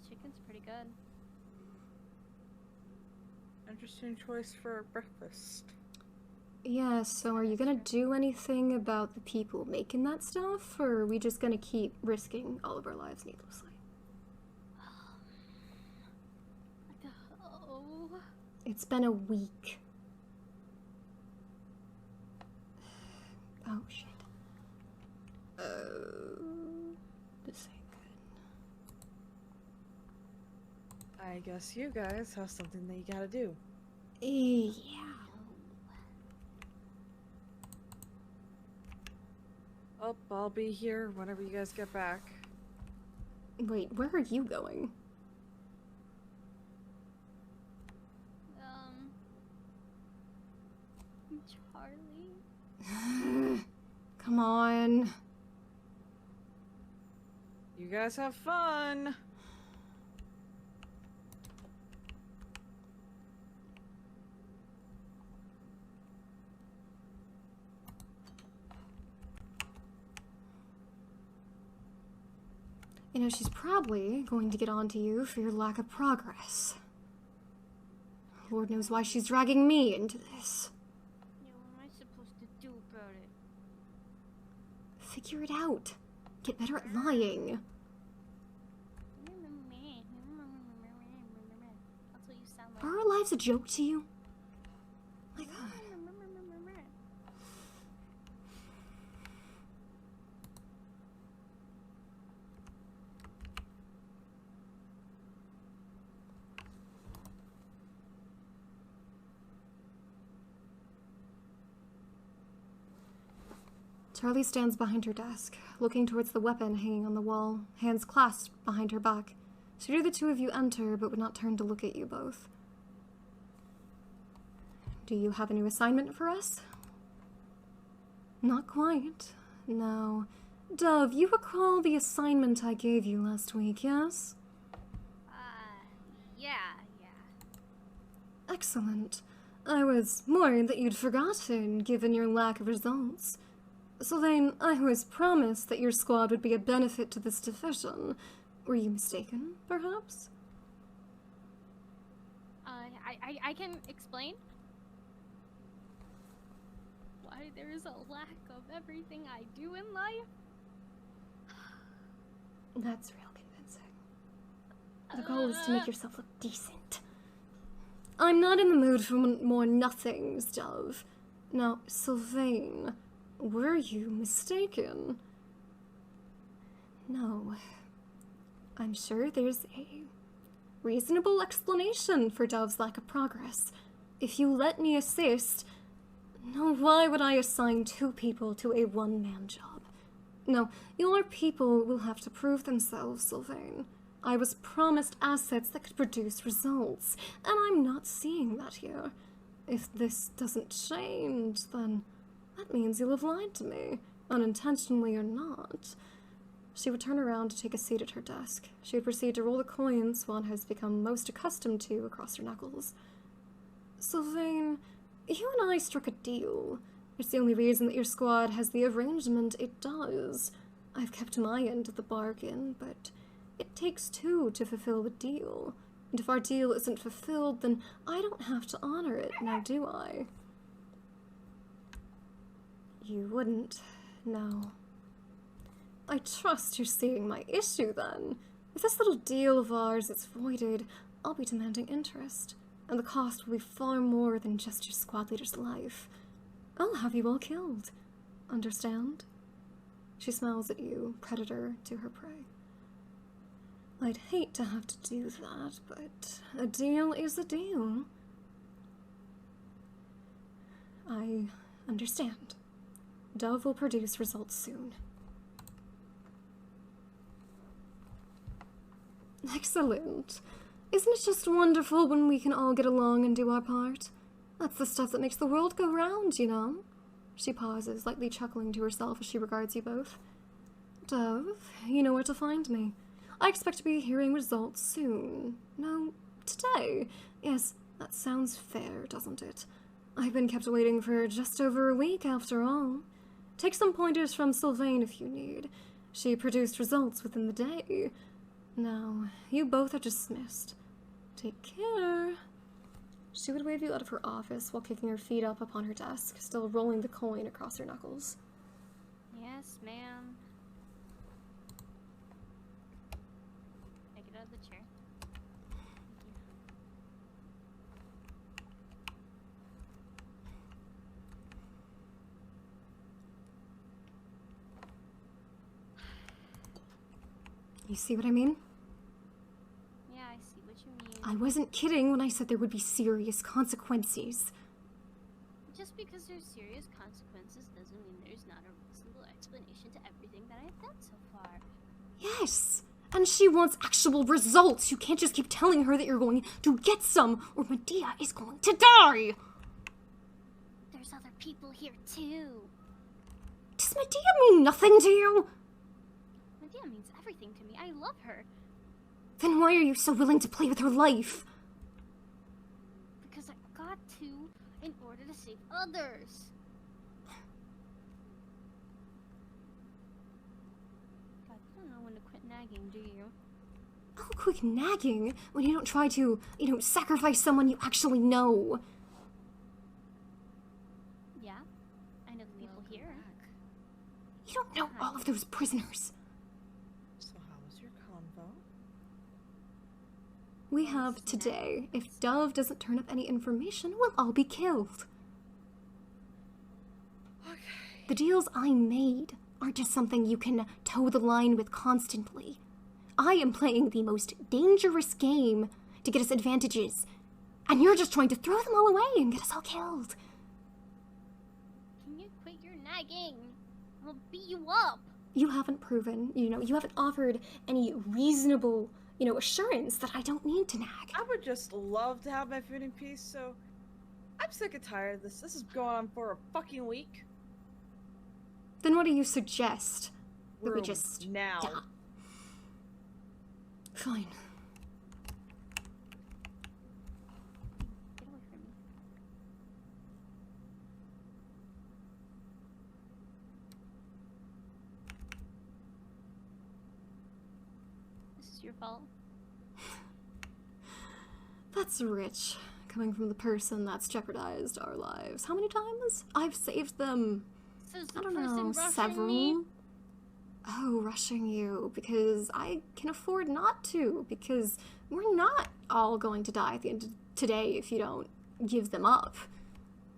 chicken's pretty good. Interesting choice for breakfast. Yeah, so are you gonna do anything about the people making that stuff, or are we just gonna keep risking all of our lives needlessly? Oh. It's been a week. Oh, shit. This ain't good. I guess you guys have something that you gotta do. Yeah. Oh, I'll be here whenever you guys get back. Wait, where are you going? Charlie? Come on. You guys have fun! You know, she's probably going to get onto you for your lack of progress. Lord knows why she's dragging me into this. Yeah, what am I supposed to do about it? Figure it out. Get better at lying. That's what you sound like. Are our lives a joke to you? My God. Charlie stands behind her desk, looking towards the weapon hanging on the wall, hands clasped behind her back. She knew the two of you enter, but would not turn to look at you both. Do you have a new assignment for us? Not quite. No. Dove, you recall the assignment I gave you last week, yes? Yeah. Excellent. I was worried that you'd forgotten, given your lack of results. Sylvain, I was promised that your squad would be a benefit to this division. Were you mistaken, perhaps? I can explain why there is a lack of everything I do in life. That's real convincing. The goal is to make yourself look decent. I'm not in the mood for more nothings, Dove. Now, Sylvain, were you mistaken? No. I'm sure there's a reasonable explanation for Dove's lack of progress. If you let me assist... No, why would I assign two people to a one-man job? No, your people will have to prove themselves, Sylvain. I was promised assets that could produce results, and I'm not seeing that here. If this doesn't change, then that means you'll have lied to me, unintentionally or not. She would turn around to take a seat at her desk. She would proceed to roll the coins Swan has become most accustomed to across her knuckles. Sylvain, you and I struck a deal. It's the only reason that your squad has the arrangement it does. I've kept my end of the bargain, but it takes two to fulfill the deal. And if our deal isn't fulfilled, then I don't have to honor it, now do I? You wouldn't, no. I trust you're seeing my issue, then. If this little deal of ours is voided, I'll be demanding interest, and the cost will be far more than just your squad leader's life. I'll have you all killed. Understand? She smiles at you, predator to her prey. I'd hate to have to do that, but a deal is a deal. I understand. Dove will produce results soon. Excellent. Isn't it just wonderful when we can all get along and do our part? That's the stuff that makes the world go round, you know? She pauses, lightly chuckling to herself as she regards you both. Dove, you know where to find me. I expect to be hearing results soon. No, today. Yes, that sounds fair, doesn't it? I've been kept waiting for just over a week, after all. Take some pointers from Sylvain if you need. She produced results within the day. Now, you both are dismissed. Take care. She would wave you out of her office while kicking her feet up upon her desk, still rolling the coin across her knuckles. Yes, ma'am. I get out of the chair. You see what I mean? Yeah, I see what you mean. I wasn't kidding when I said there would be serious consequences. Just because there's serious consequences doesn't mean there's not a reasonable explanation to everything that I've done so far. Yes, and she wants actual results. You can't just keep telling her that you're going to get some, or Medea is going to die. There's other people here too. Does Medea mean nothing to you? Medea means everything to me. I love her. Then why are you so willing to play with her life? Because I got to in order to save others. God, you don't know when to quit nagging, do you? Oh, quick nagging when you don't try to, sacrifice someone you actually know. Yeah, I know the people here. You don't know all of those prisoners. So how was your convo? We have today. If Dove doesn't turn up any information, we'll all be killed. Okay. The deals I made aren't just something you can toe the line with constantly. I am playing the most dangerous game to get us advantages, and you're just trying to throw them all away and get us all killed. Can you quit your nagging? I'll beat you up. You haven't proven, you haven't offered any reasonable, assurance that I don't need to nag. I would just love to have my food in peace, so I'm sick and tired of this. This is going on for a fucking week. Then what do you suggest? That we Room just now. die? Fine. Get away from me. This is your fault. That's rich, coming from the person that's jeopardized our lives. How many times? I've saved them. Says the I don't person know, rushing several? me. Oh, rushing you, because I can afford not to, because we're not all going to die at the end of today if you don't give them up,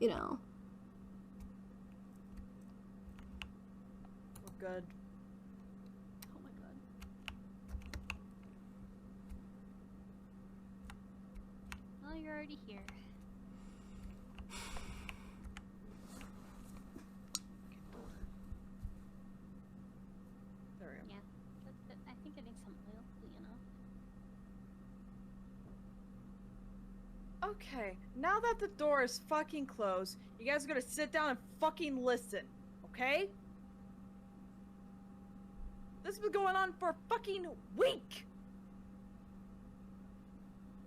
We're good. Oh my god. Well, you're already here. There we go. Yeah. I think I need some oil, Okay, now that the door is fucking closed, you guys are gonna sit down and fucking listen, okay? This has been going on for a fucking week!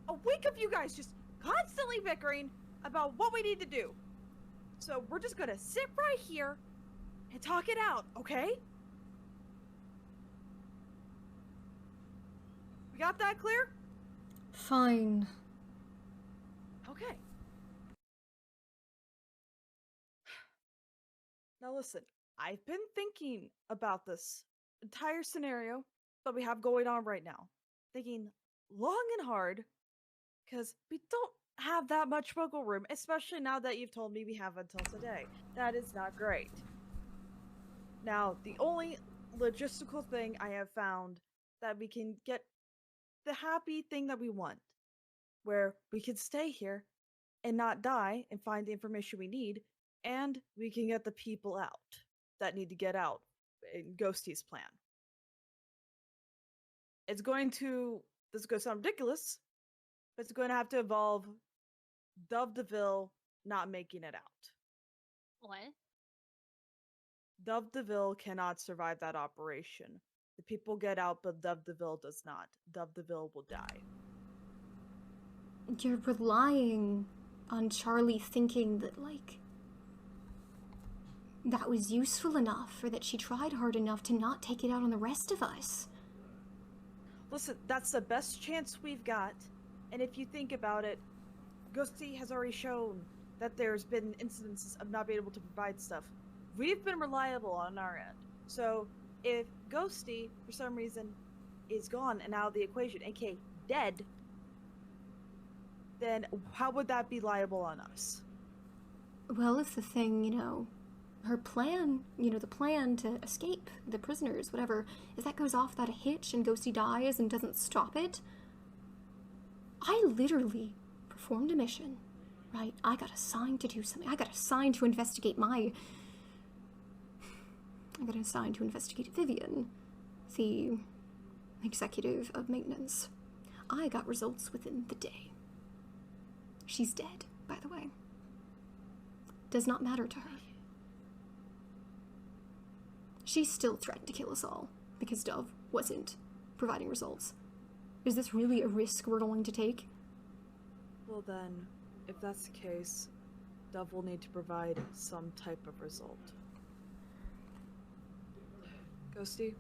A week of you guys just constantly bickering about what we need to do. So we're just gonna sit right here and talk it out, okay? We got that clear? Fine. Okay. Now listen, I've been thinking about this entire scenario that we have going on right now. Thinking long and hard, because we don't have that much wiggle room, especially now that you've told me we have until today. That is not great. Now, the only logistical thing I have found that we can get the happy thing that we want, where we can stay here and not die and find the information we need, and we can get the people out that need to get out in Ghosty's plan. This is going to sound ridiculous, but it's going to have to involve Dove DeVille not making it out. What? Dove DeVille cannot survive that operation. The people get out, but Dove DeVille does not. Dove DeVille will die. You're relying on Charlie thinking that, that was useful enough, or that she tried hard enough to not take it out on the rest of us. Listen, that's the best chance we've got. And if you think about it, Ghosty has already shown that there's been incidences of not being able to provide stuff. We've been reliable on our end. So if Ghosty, for some reason, is gone and out of the equation, aka dead, then how would that be liable on us? Well, if the thing, her plan, the plan to escape the prisoners, whatever, if that goes off without a hitch and Ghosty dies and doesn't stop it, I literally performed a mission, right? I got assigned to do something. I got assigned to investigate Vivian, the executive of maintenance. I got results within the day. She's dead, by the way. Does not matter to her. She still threatened to kill us all because Dove wasn't providing results. Is this really a risk we're going to take? Well then, if that's the case, Dove will need to provide some type of result. Ghosty,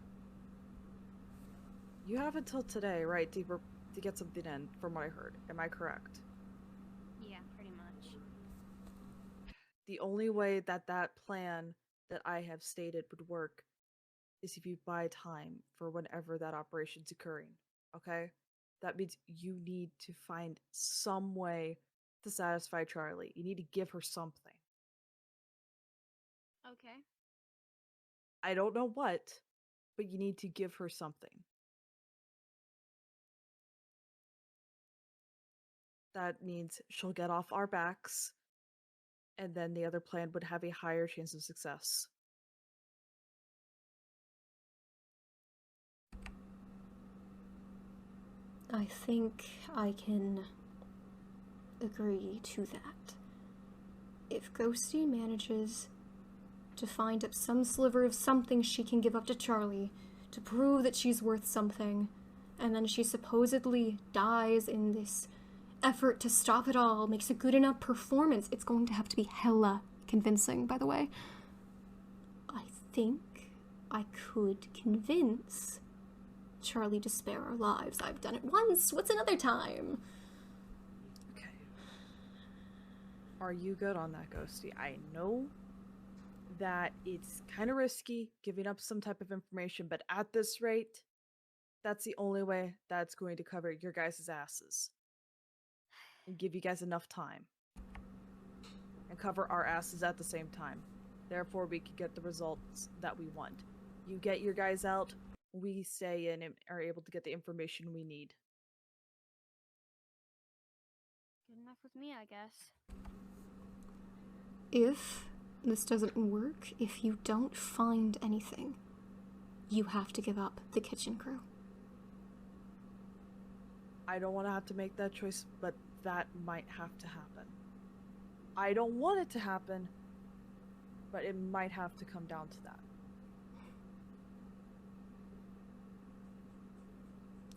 you have until today, right, to get something in, from what I heard. Am I correct? Yeah, pretty much. The only way that plan that I have stated would work is if you buy time for whenever that operation's occurring, okay? That means you need to find some way to satisfy Charlie. You need to give her something. Okay. I don't know what, but you need to give her something. That means she'll get off our backs, and then the other plan would have a higher chance of success. I think I can agree to that. If Ghosty manages to find up some sliver of something she can give up to Charlie to prove that she's worth something, and then she supposedly dies in this effort to stop it all, makes a good enough performance, it's going to have to be hella convincing, by the way. I think I could convince Charlie to spare our lives. I've done it once. What's another time? Okay. Are you good on that, Ghosty? I know that it's kind of risky giving up some type of information, but at this rate, that's the only way that's going to cover your guys' asses. And give you guys enough time. And cover our asses at the same time. Therefore, we can get the results that we want. You get your guys out, we stay in and are able to get the information we need. Good enough with me, I guess. If this doesn't work, if you don't find anything, you have to give up the kitchen crew. I don't want to have to make that choice, but that might have to happen. I don't want it to happen, but it might have to come down to that.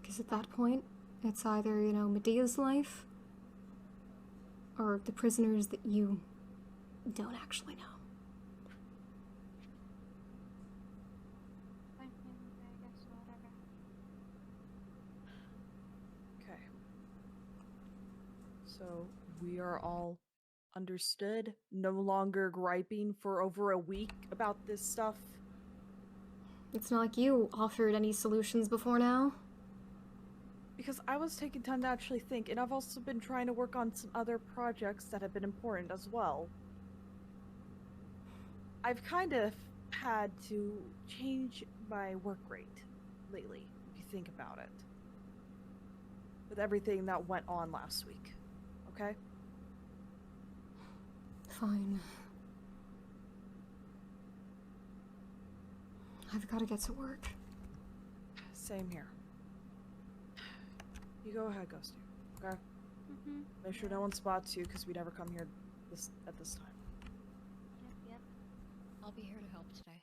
Because at that point, it's either, Medea's life or the prisoners that you don't actually know. Fine, yeah, I guess, whatever. Okay. So, we are all understood? No longer griping for over a week about this stuff? It's not like you offered any solutions before now. Because I was taking time to actually think, and I've also been trying to work on some other projects that have been important as well. I've kind of had to change my work rate lately, if you think about it. With everything that went on last week. Okay? Fine. I've got to get to work. Same here. You go ahead, Ghosty. Okay? Make sure no one spots you, because we never come here at this time. Yep. I'll be here to help today.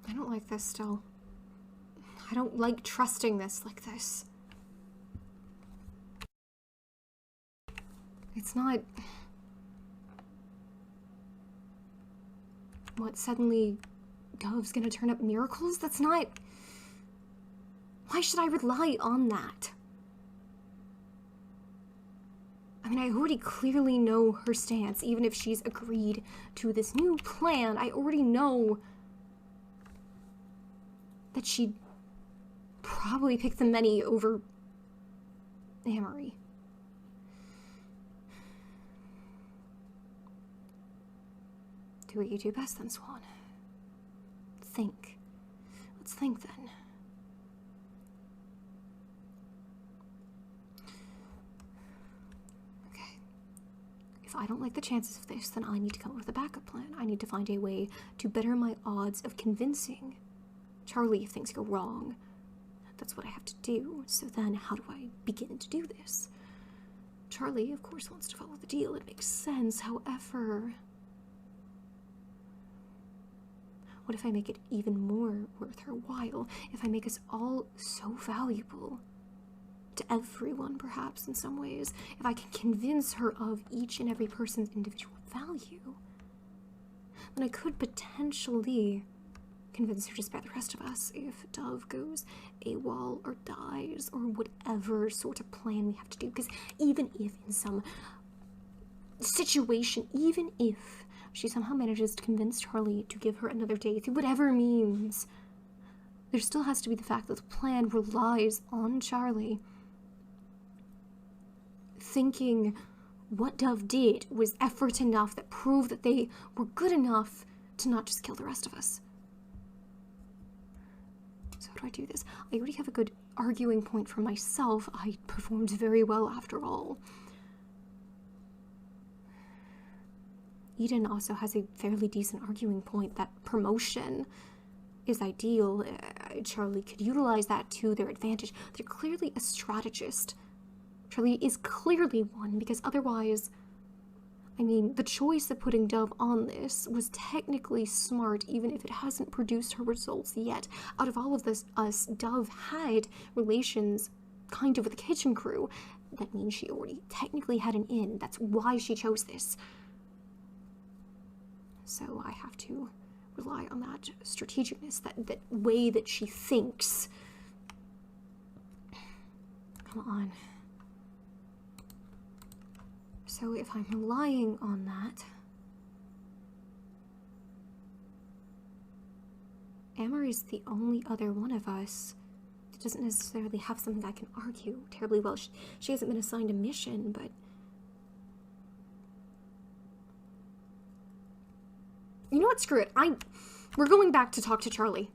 I don't like this still. I don't like trusting this like this. It's not... What, suddenly Dove's gonna turn up miracles? That's not... Why should I rely on that? I mean, I already clearly know her stance, even if she's agreed to this new plan. I already know that she'd probably pick the many over Amory. Do what you do best then, Swan. Think. Let's think then. Okay. If I don't like the chances of this, then I need to come up with a backup plan. I need to find a way to better my odds of convincing Charlie if things go wrong. That's what I have to do. So then, how do I begin to do this? Charlie, of course, wants to follow the deal. It makes sense. However... What if I make it even more worth her while? If I make us all so valuable to everyone, perhaps, in some ways? If I can convince her of each and every person's individual value, then I could potentially convince her to spare the rest of us if Dove goes AWOL or dies or whatever sort of plan we have to do. Because even if in some situation, even if she somehow manages to convince Charlie to give her another day through whatever means, there still has to be the fact that the plan relies on Charlie thinking what Dove did was effort enough that proved that they were good enough to not just kill the rest of us. So how do I do this? I already have a good arguing point for myself. I performed very well after all. Eden also has a fairly decent arguing point that promotion is ideal. Charlie could utilize that to their advantage. They're clearly a strategist. Charlie is clearly one, because otherwise, I mean, the choice of putting Dove on this was technically smart, even if it hasn't produced her results yet. Out of all of this, Dove had relations kind of with the kitchen crew. That means she already technically had an in. That's why she chose this. So I have to rely on that strategicness, that way that she thinks. Come on. So if I'm relying on that, Amory's the only other one of us that doesn't necessarily have something I can argue terribly well. She hasn't been assigned a mission, but... You know what? Screw it. We're going back to talk to Charlie.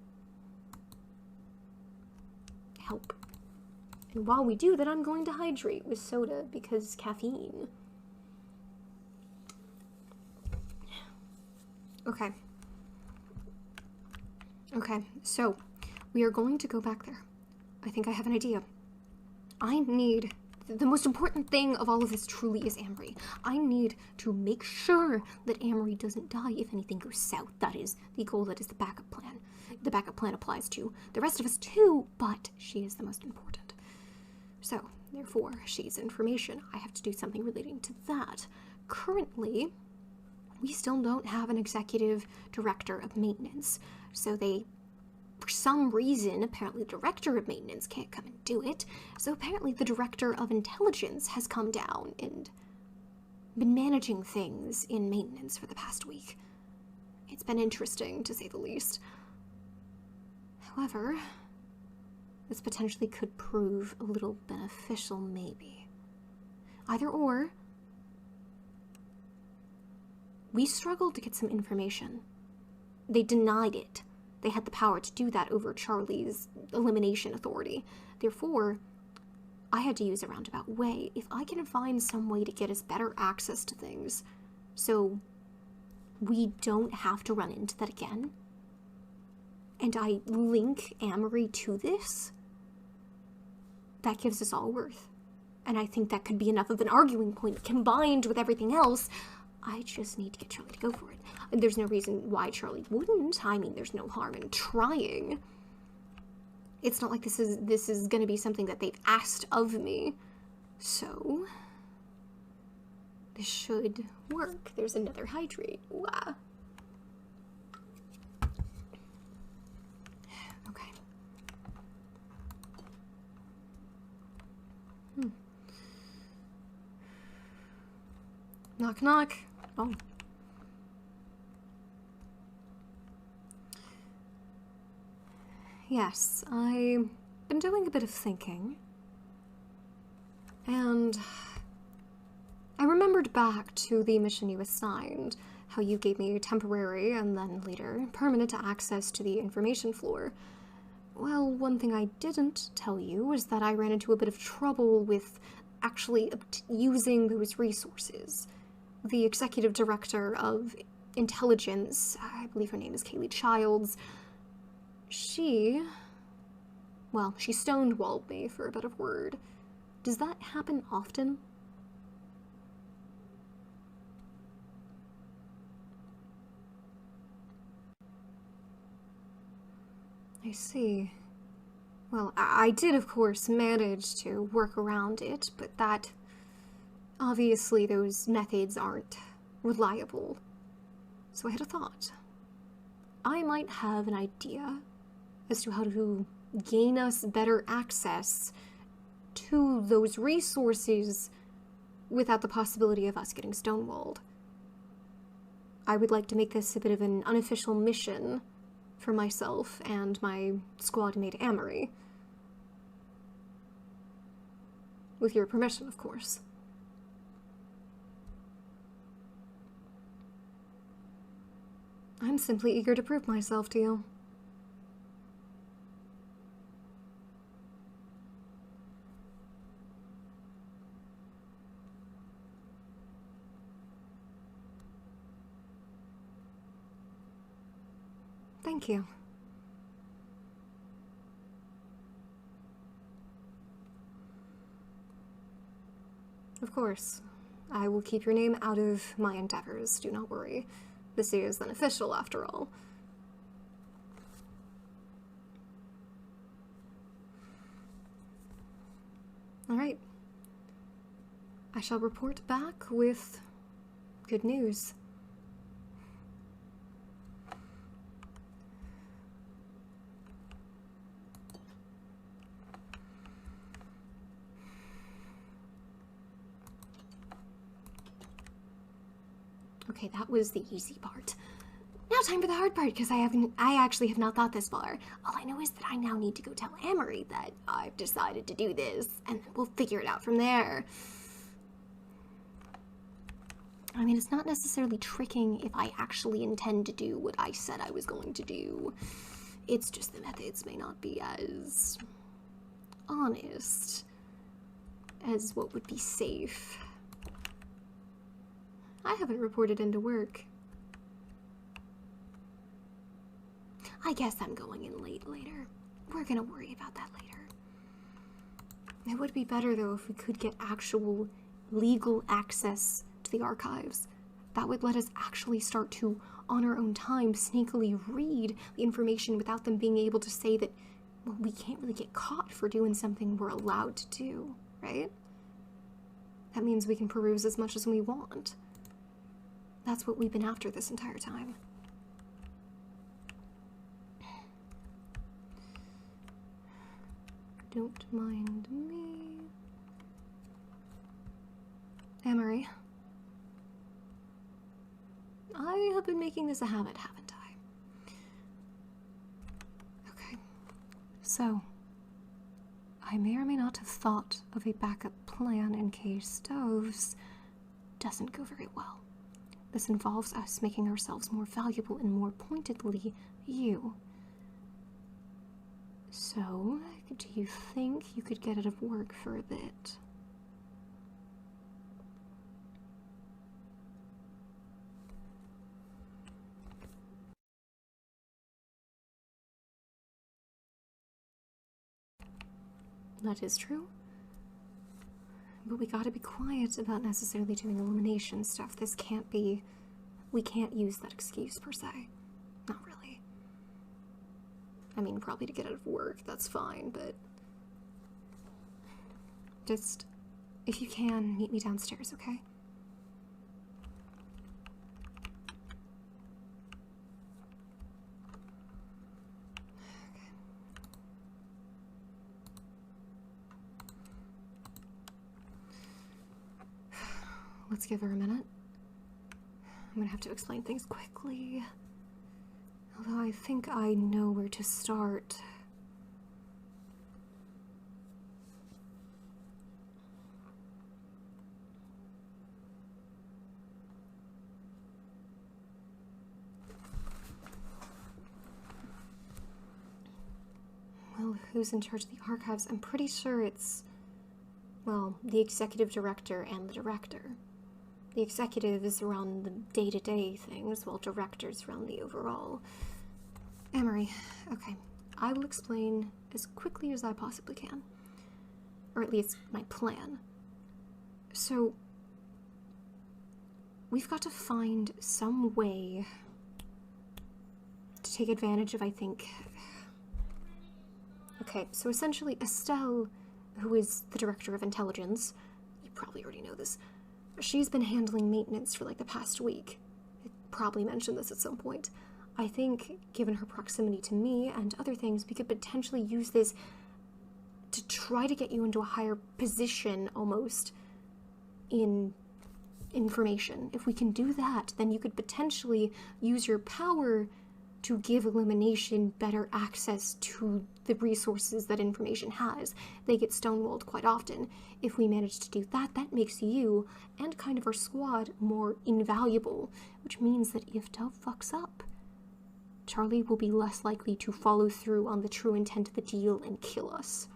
Help. And while we do that, I'm going to hydrate with soda because caffeine. Okay. Okay, so we are going to go back there. I think I have an idea. I need... The most important thing of all of this truly is Amory. I need to make sure that Amory doesn't die if anything goes south. That is the goal, that is the backup plan. The backup plan applies to the rest of us too, but she is the most important. So, therefore, she's information. I have to do something relating to that. Currently, we still don't have an executive director of maintenance, so they... For some reason, apparently the director of maintenance can't come and do it, so apparently the director of intelligence has come down and been managing things in maintenance for the past week. It's been interesting, to say the least. However, this potentially could prove a little beneficial, maybe. Either or, we struggled to get some information. They denied it. They had the power to do that over Charlie's elimination authority. Therefore, I had to use a roundabout way. If I can find some way to get us better access to things, so we don't have to run into that again, and I link Amory to this, that gives us all worth. And I think that could be enough of an arguing point. Combined with everything else, I just need to get Charlie to go for it. There's no reason why Charlie wouldn't. I mean, there's no harm in trying. It's not like this is gonna be something that they've asked of me. So, this should work. There's another hydrate. Wow. Okay. Knock, knock. Oh. Yes, I've been doing a bit of thinking. And I remembered back to the mission you assigned, how you gave me temporary and then later permanent access to the information floor. Well, one thing I didn't tell you was that I ran into a bit of trouble with actually using those resources. The executive director of intelligence, I believe her name is Kaylee Childs, she stonewalled me, for a better word. Does that happen often? I see. Well, I did, of course, manage to work around it, but that... obviously, those methods aren't reliable. So I had a thought. I might have an idea as to how to gain us better access to those resources without the possibility of us getting stonewalled. I would like to make this a bit of an unofficial mission for myself and my squad mate Amory. With your permission, of course. I'm simply eager to prove myself to you. Thank you. Of course. I will keep your name out of my endeavors, do not worry. This is unofficial, after all. Alright. I shall report back with good news. Okay, that was the easy part. Now time for the hard part, because I actually have not thought this far. All I know is that I now need to go tell Amory that I've decided to do this, and we'll figure it out from there. I mean, it's not necessarily tricking if I actually intend to do what I said I was going to do. It's just the methods may not be as honest as what would be safe. I haven't reported into work. I guess I'm going in late later. We're gonna worry about that later. It would be better, though, if we could get actual legal access to the archives. That would let us actually start to, on our own time, sneakily read the information without them being able to say that, well, we can't really get caught for doing something we're allowed to do, right? That means we can peruse as much as we want. That's what we've been after this entire time. Don't mind me. Amory. I have been making this a habit, haven't I? Okay. So, I may or may not have thought of a backup plan in case Stoves doesn't go very well. This involves us making ourselves more valuable and more pointedly you. So, do you think you could get out of work for a bit? That is true. But we gotta be quiet about necessarily doing elimination stuff. This can't be... We can't use that excuse, per se. Not really. I mean, probably to get out of work, that's fine, but... Just, if you can, meet me downstairs, okay? Let's give her a minute. I'm gonna have to explain things quickly. Although I think I know where to start. Well, who's in charge of the archives? I'm pretty sure it's, well, the executive director and the director. The executive is around the day-to-day things, while directors run the overall. Emery, okay, I will explain as quickly as I possibly can. Or at least my plan. So, we've got to find some way to take advantage of, I think... Okay, so essentially Estelle, who is the director of intelligence, you probably already know this, she's been handling maintenance for like the past week. I probably mentioned this at some point. I think, given her proximity to me and other things, we could potentially use this to try to get you into a higher position, almost, in information. If we can do that, then you could potentially use your power to give Illumination better access to the resources that information has. They get stonewalled quite often. If we manage to do that, that makes you, and kind of our squad, more invaluable, which means that if Dove fucks up, Charlie will be less likely to follow through on the true intent of the deal and kill us.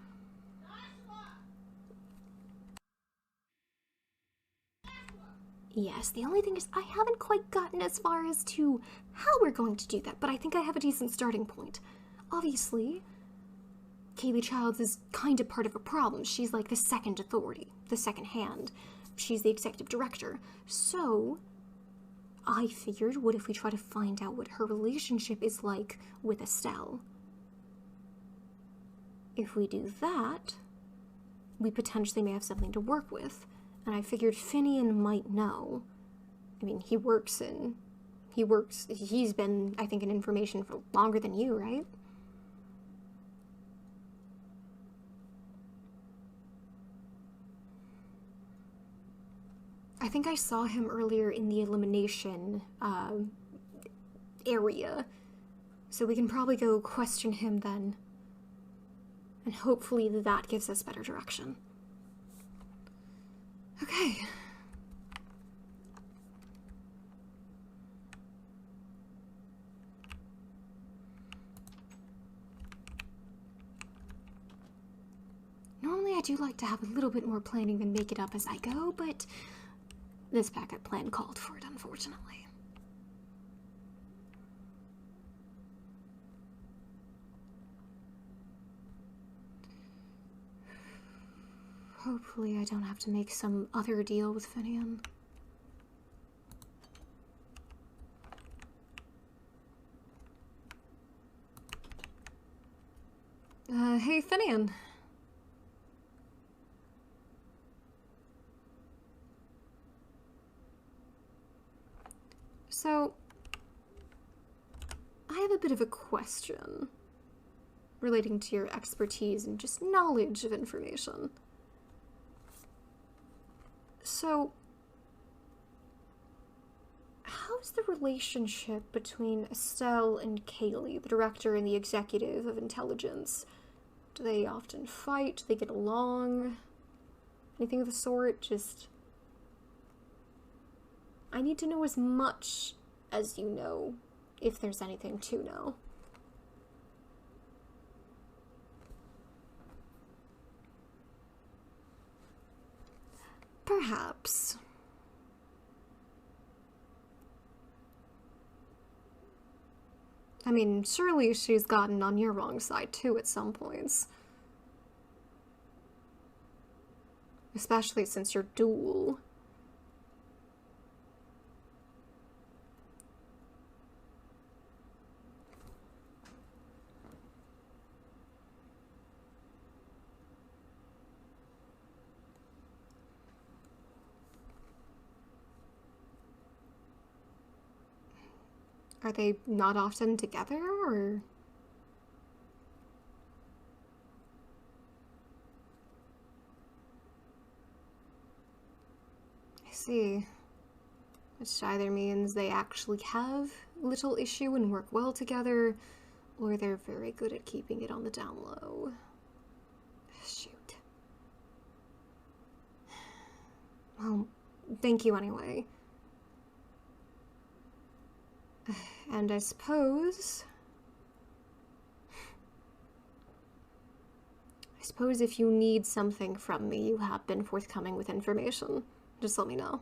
Yes, the only thing is I haven't quite gotten as far as to how we're going to do that, but I think I have a decent starting point. Obviously, Kaylee Childs is kind of part of a problem. She's like the second authority, the second hand. She's the executive director. So, I figured, what if we try to find out what her relationship is like with Estelle? If we do that, we potentially may have something to work with. And I figured Finian might know. I mean, he's been, I think, in information for longer than you, right? I think I saw him earlier in the elimination, area. So we can probably go question him then. And hopefully that gives us better direction. Okay. Normally I do like to have a little bit more planning than make it up as I go, but this backup plan called for it, unfortunately. Hopefully I don't have to make some other deal with Finian. Hey Finian. So, I have a bit of a question relating to your expertise and just knowledge of information. So, how's the relationship between Estelle and Kaylee, the director and the executive of intelligence? Do they often fight? Do they get along? Anything of the sort? Just... I need to know as much as you know, if there's anything to know. Perhaps. I mean, surely she's gotten on your wrong side too at some points. especially since you're dual. Are they not often together, or? I see. Which either means they actually have little issue and work well together, or they're very good at keeping it on the down low. Shoot. Well, thank you anyway. And I suppose if you need something from me, you have been forthcoming with information. Just let me know.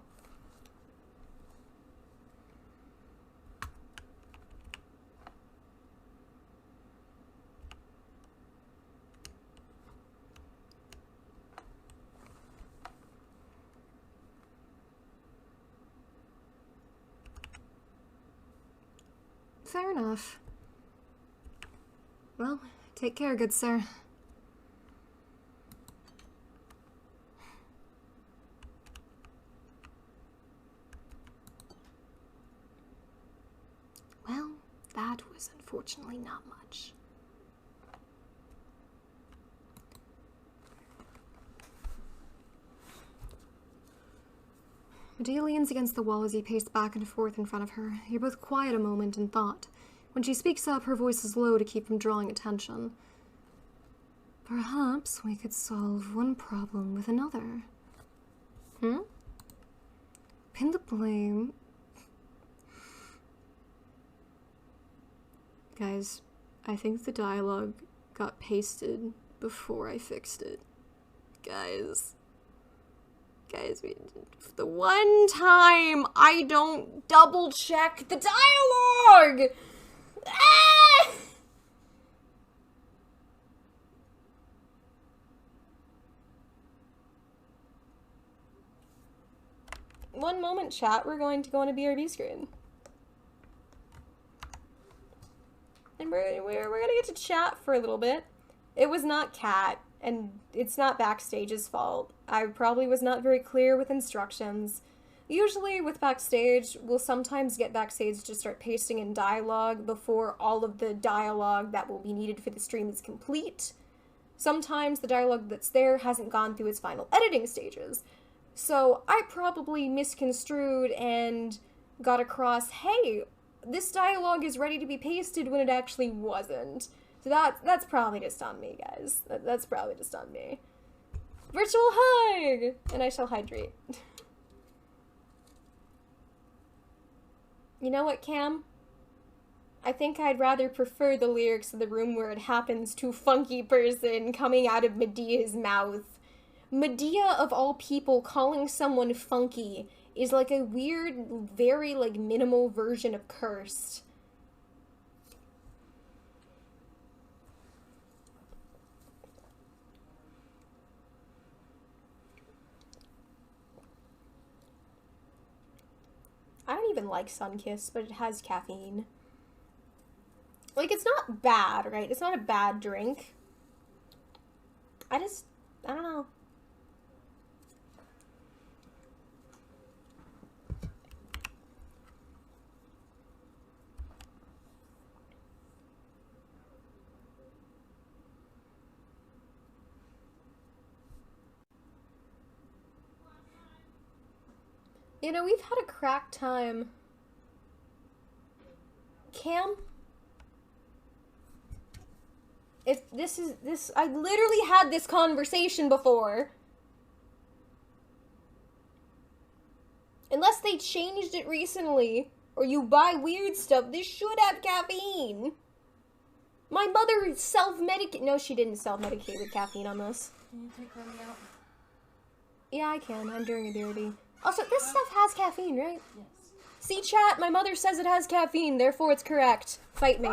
Fair enough. Well, take care, good sir. Well, that was unfortunately not much. Medea leans against the wall as he paced back and forth in front of her. You're both quiet a moment in thought. When she speaks up, her voice is low to keep from drawing attention. Perhaps we could solve one problem with another. Pin the blame. Guys, I think the dialogue got pasted before I fixed it. Guys, the one time I don't double check the dialogue! Ah! One moment, chat, we're going to go on a BRB screen. And we're gonna get to chat for a little bit. It was not Kat, and it's not Backstage's fault. I probably was not very clear with instructions. Usually with Backstage, we'll sometimes get Backstage to start pasting in dialogue before all of the dialogue that will be needed for the stream is complete. Sometimes the dialogue that's there hasn't gone through its final editing stages. So I probably misconstrued and got across, hey, this dialogue is ready to be pasted when it actually wasn't. So that's probably just on me, guys. That's probably just on me. Virtual hug! And I shall hydrate. You know what, Cam? I think I'd rather prefer the lyrics of the room where it happens to funky person coming out of Medea's mouth. Medea, of all people, calling someone funky is like a weird, very, like, minimal version of cursed. I don't even like Sunkist, but it has caffeine. Like, it's not bad, right? It's not a bad drink. I don't know. You know, we've had a crack time. Cam? If this, I literally had this conversation before. Unless they changed it recently, or you buy weird stuff, this should have caffeine. My mother self-medicated. No, she didn't self-medicate with caffeine on this. Can you take Remy out? Yeah, I can. I'm doing a BRB. Also, this stuff has caffeine, right? Yes. See, chat, my mother says it has caffeine, therefore it's correct. Fight me.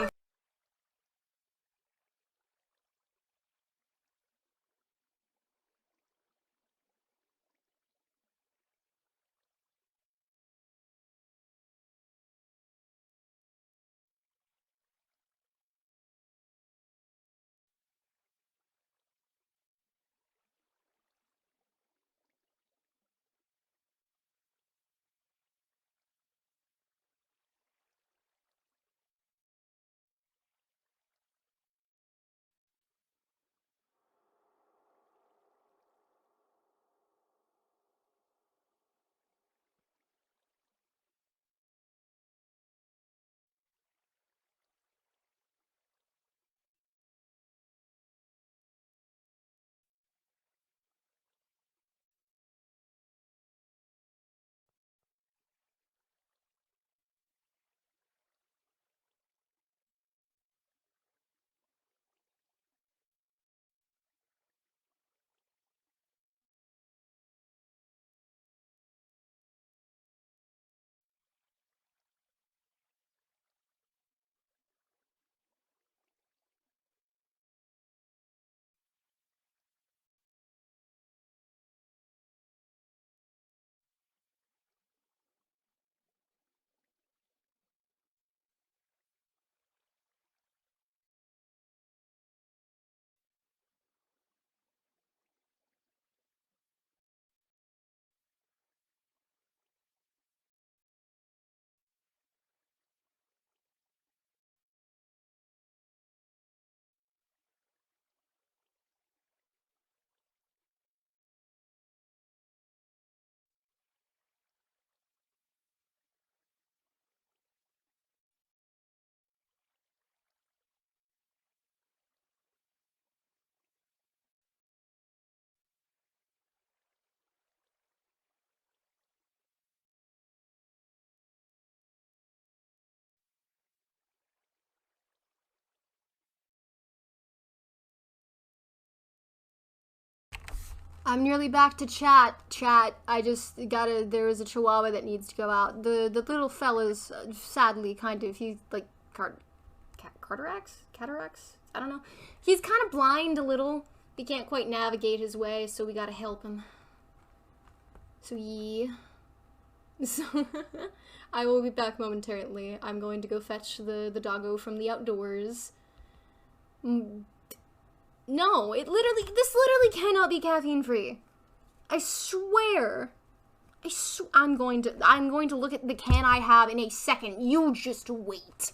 I'm nearly back to chat. I just gotta, there is a chihuahua that needs to go out. The little fella's sadly kind of, he's like, cataracts? I don't know. He's kind of blind a little. He can't quite navigate his way, so we gotta help him. So yeah. So, I will be back momentarily. I'm going to go fetch the doggo from the outdoors. No, this literally cannot be caffeine free. I swear. I'm going to look at the can I have in a second. You just wait.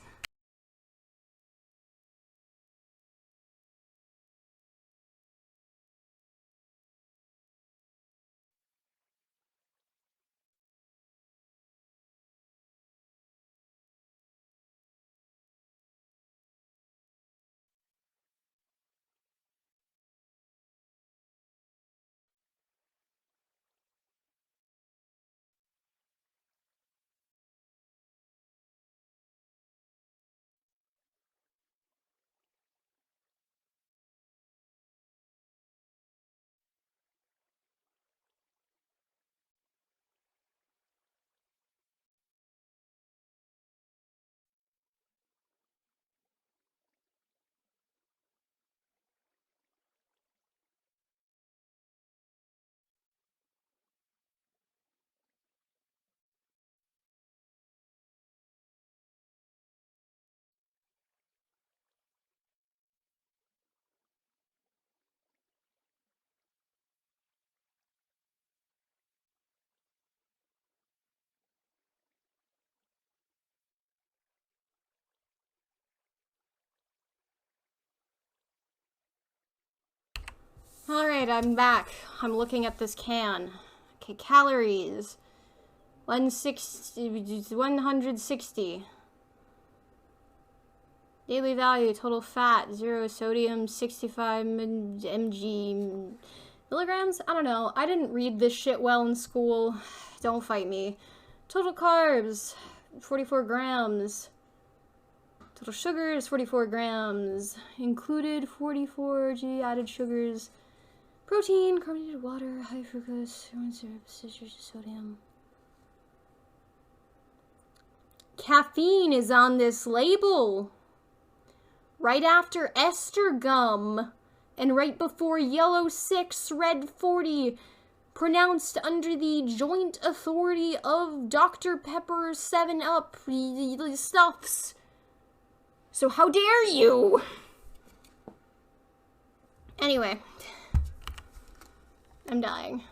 Alright, I'm back. I'm looking at this can. Okay, calories. 160. Daily value, total fat, 0 sodium, 65 mg milligrams? I don't know. I didn't read this shit well in school. Don't fight me. Total carbs, 44 grams. Total sugars, 44 grams. Included 44 g added sugars. Protein, carbonated water, high fructose, corn syrup, citrus, sodium. Caffeine is on this label. Right after ester gum. And right before yellow 6, red 40. Pronounced under the joint authority of Dr. Pepper 7-Up stuffs. So how dare you? Anyway. I'm dying.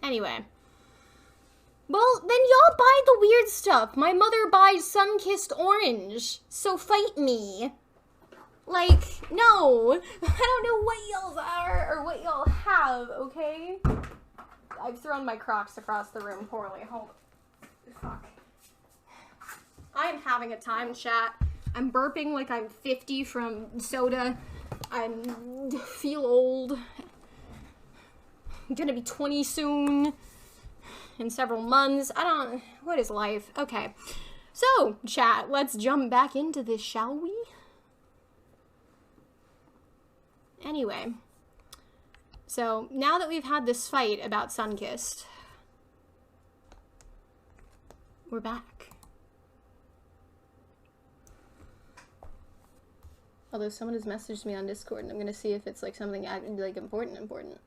Anyway. Well, then y'all buy the weird stuff. My mother buys sun-kissed orange. So fight me. Like, no. I don't know what y'all are or what y'all have, okay? I've thrown my Crocs across the room poorly. Hold on. Fuck. I'm having a time, chat. I'm burping like I'm 50 from soda. I feel old. I'm gonna be 20 soon. In several months. What is life? Okay. So, chat, let's jump back into this, shall we? Anyway. So, now that we've had this fight about Sunkissed, we're back. Although someone has messaged me on Discord, and I'm gonna see if it's like something like important.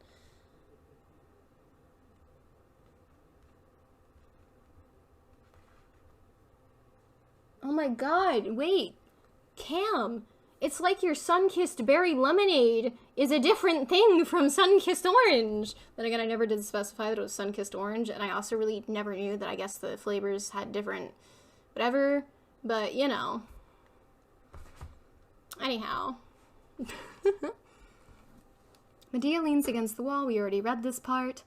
Oh my god, wait. Cam, it's like your sun-kissed berry lemonade is a different thing from sun-kissed orange. Then again, I never did specify that it was sun-kissed orange, and I also really never knew that I guess the flavors had different whatever, but you know. Anyhow. Medea leans against the wall. We already read this part.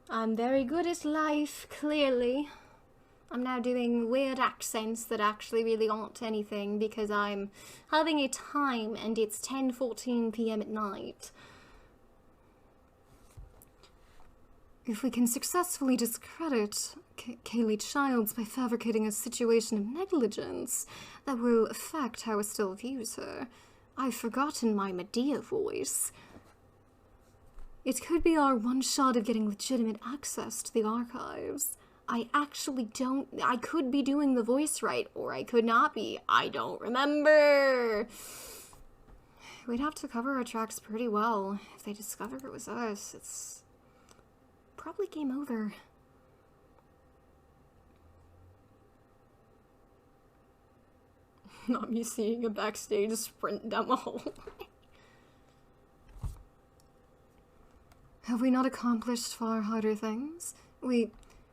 I'm very good at life, clearly. I'm now doing weird accents that actually really aren't anything because I'm having a time and it's 10:14 p.m. at night. If we can successfully discredit Kaylee Childs by fabricating a situation of negligence, that will affect how Estelle views her. I've forgotten my Medea voice. It could be our one shot of getting legitimate access to the archives. I could be doing the voice right, or I could not be. I don't remember. We'd have to cover our tracks pretty well. If they discover it was us, it's probably game over. Not me seeing a backstage sprint down the hallway. Have we not accomplished far harder things?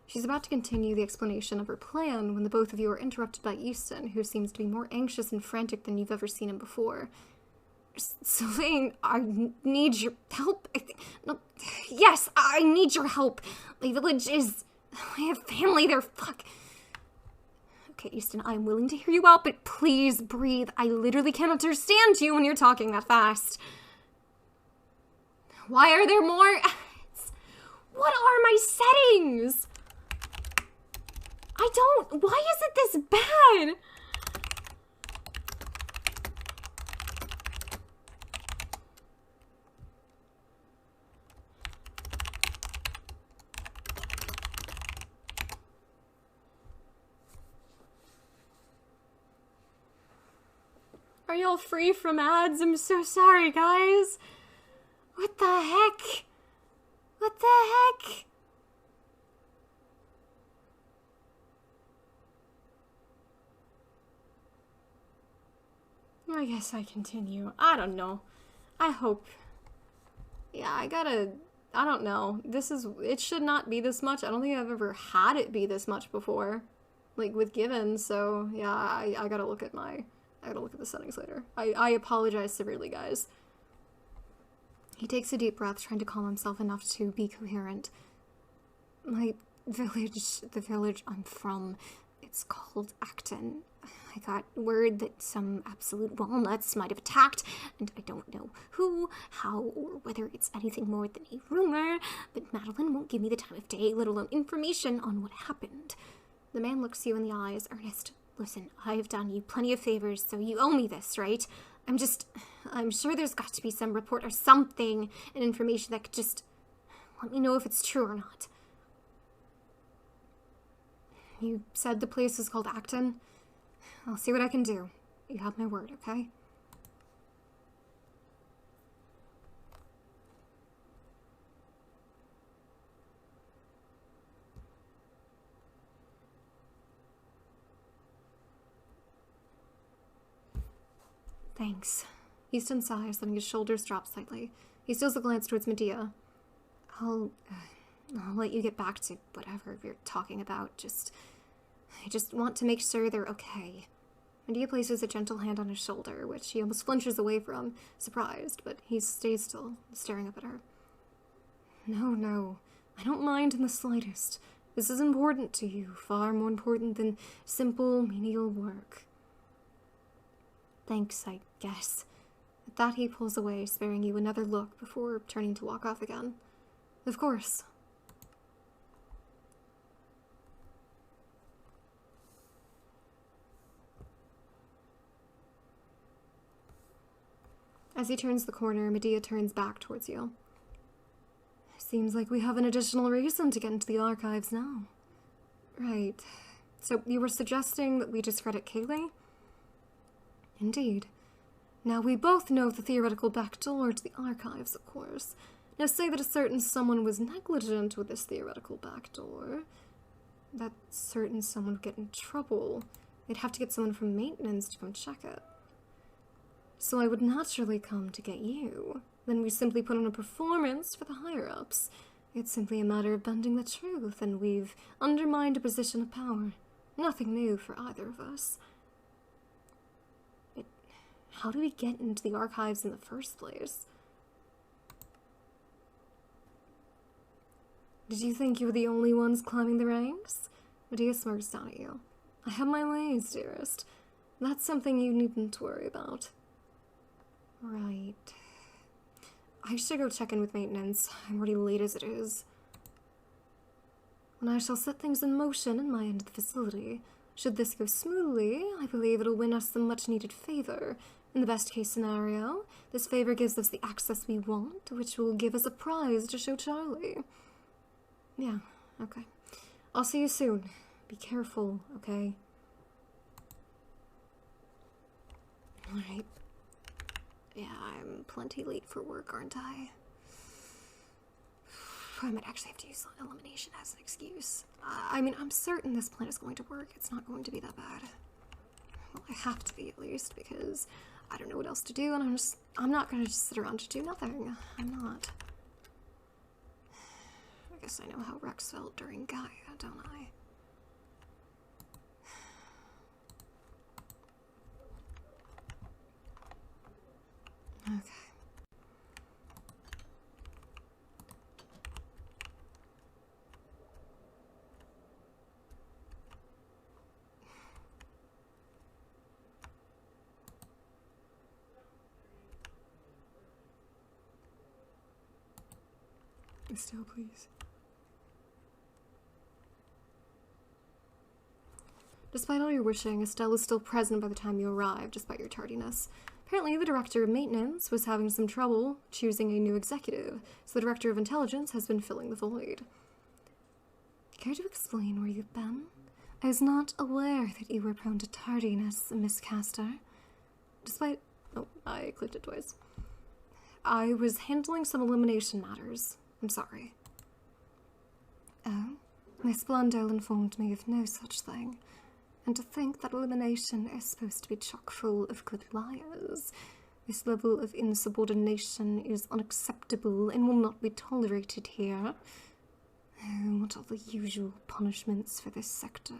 She's about to continue the explanation of her plan when the both of you are interrupted by Easton, who seems to be more anxious and frantic than you've ever seen him before. Sylvain, I need your help. No, yes, I need your help. My village is... I have family there, fuck. Okay, Easton, I'm willing to hear you out, but please breathe. I literally can't understand you when you're talking that fast. Why are there more ads? What are my settings? Why is it this bad? Are y'all free from ads? I'm so sorry, guys. What the heck? What the heck? I guess I continue. I don't know. I hope. Yeah, I don't know. It should not be this much. I don't think I've ever had it be this much before. Like, with Given, so, yeah, I gotta look at the settings later. I apologize severely, guys. He takes a deep breath, trying to calm himself enough to be coherent. My village, the village I'm from, it's called Acton. I got word that some absolute walnuts might have attacked, and I don't know who, how, or whether it's anything more than a rumor, but Madeline won't give me the time of day, let alone information on what happened. The man looks you in the eyes. Ernest, listen, I've done you plenty of favors, so you owe me this, right? I'm sure there's got to be some report or something, and information that could just let me know if it's true or not. You said the place is called Acton? I'll see what I can do. You have my word, okay? Thanks. Easton sighs, letting his shoulders drop slightly. He steals a glance towards Medea. I'll let you get back to whatever you're talking about. I just want to make sure they're okay. Medea places a gentle hand on his shoulder, which he almost flinches away from, surprised, but he stays still, staring up at her. No, I don't mind in the slightest. This is important to you, far more important than simple, menial work. Thanks, I guess. At that he pulls away, sparing you another look before turning to walk off again. Of course. As he turns the corner, Medea turns back towards you. Seems like we have an additional reason to get into the archives now. Right. So you were suggesting that we discredit Kaylee? Indeed. Now we both know the theoretical backdoor to the archives, of course. Now say that a certain someone was negligent with this theoretical backdoor. That certain someone would get in trouble. They'd have to get someone from maintenance to come check it. So I would naturally come to get you. Then we simply put on a performance for the higher-ups. It's simply a matter of bending the truth, and we've undermined a position of power. Nothing new for either of us. But how do we get into the archives in the first place? Did you think you were the only ones climbing the ranks? Medea smirks down at you. I have my ways, dearest. That's something you needn't worry about. Right. I should go check in with maintenance. I'm already late as it is. and I shall set things in motion in my end of the facility. Should this go smoothly, I believe it'll win us some much-needed favor. In the best-case scenario, this favor gives us the access we want, which will give us a prize to show Charlie. Yeah, okay. I'll see you soon. Be careful, okay? Alright. Yeah, I'm plenty late for work, aren't I? I might actually have to use elimination as an excuse. I mean, I'm certain this plan is going to work. It's not going to be that bad. Well, I have to be, at least, because I don't know what else to do, and I'm not gonna just sit around to do nothing. I'm not. I guess I know how Rex felt during Gaia, don't I? Okay. Estelle, please. Despite all your wishing, Estelle was still present by the time you arrived, despite your tardiness. Apparently, the director of maintenance was having some trouble choosing a new executive, so the director of intelligence has been filling the void. Care to explain where you've been? I was not aware that you were prone to tardiness, Miss Castor. Despite... Oh, I clicked it twice. I was handling some elimination matters. I'm sorry. Oh? Miss Blundell informed me of no such thing. And to think that elimination is supposed to be chock full of good liars. This level of insubordination is unacceptable and will not be tolerated here. Oh, what are the usual punishments for this sector?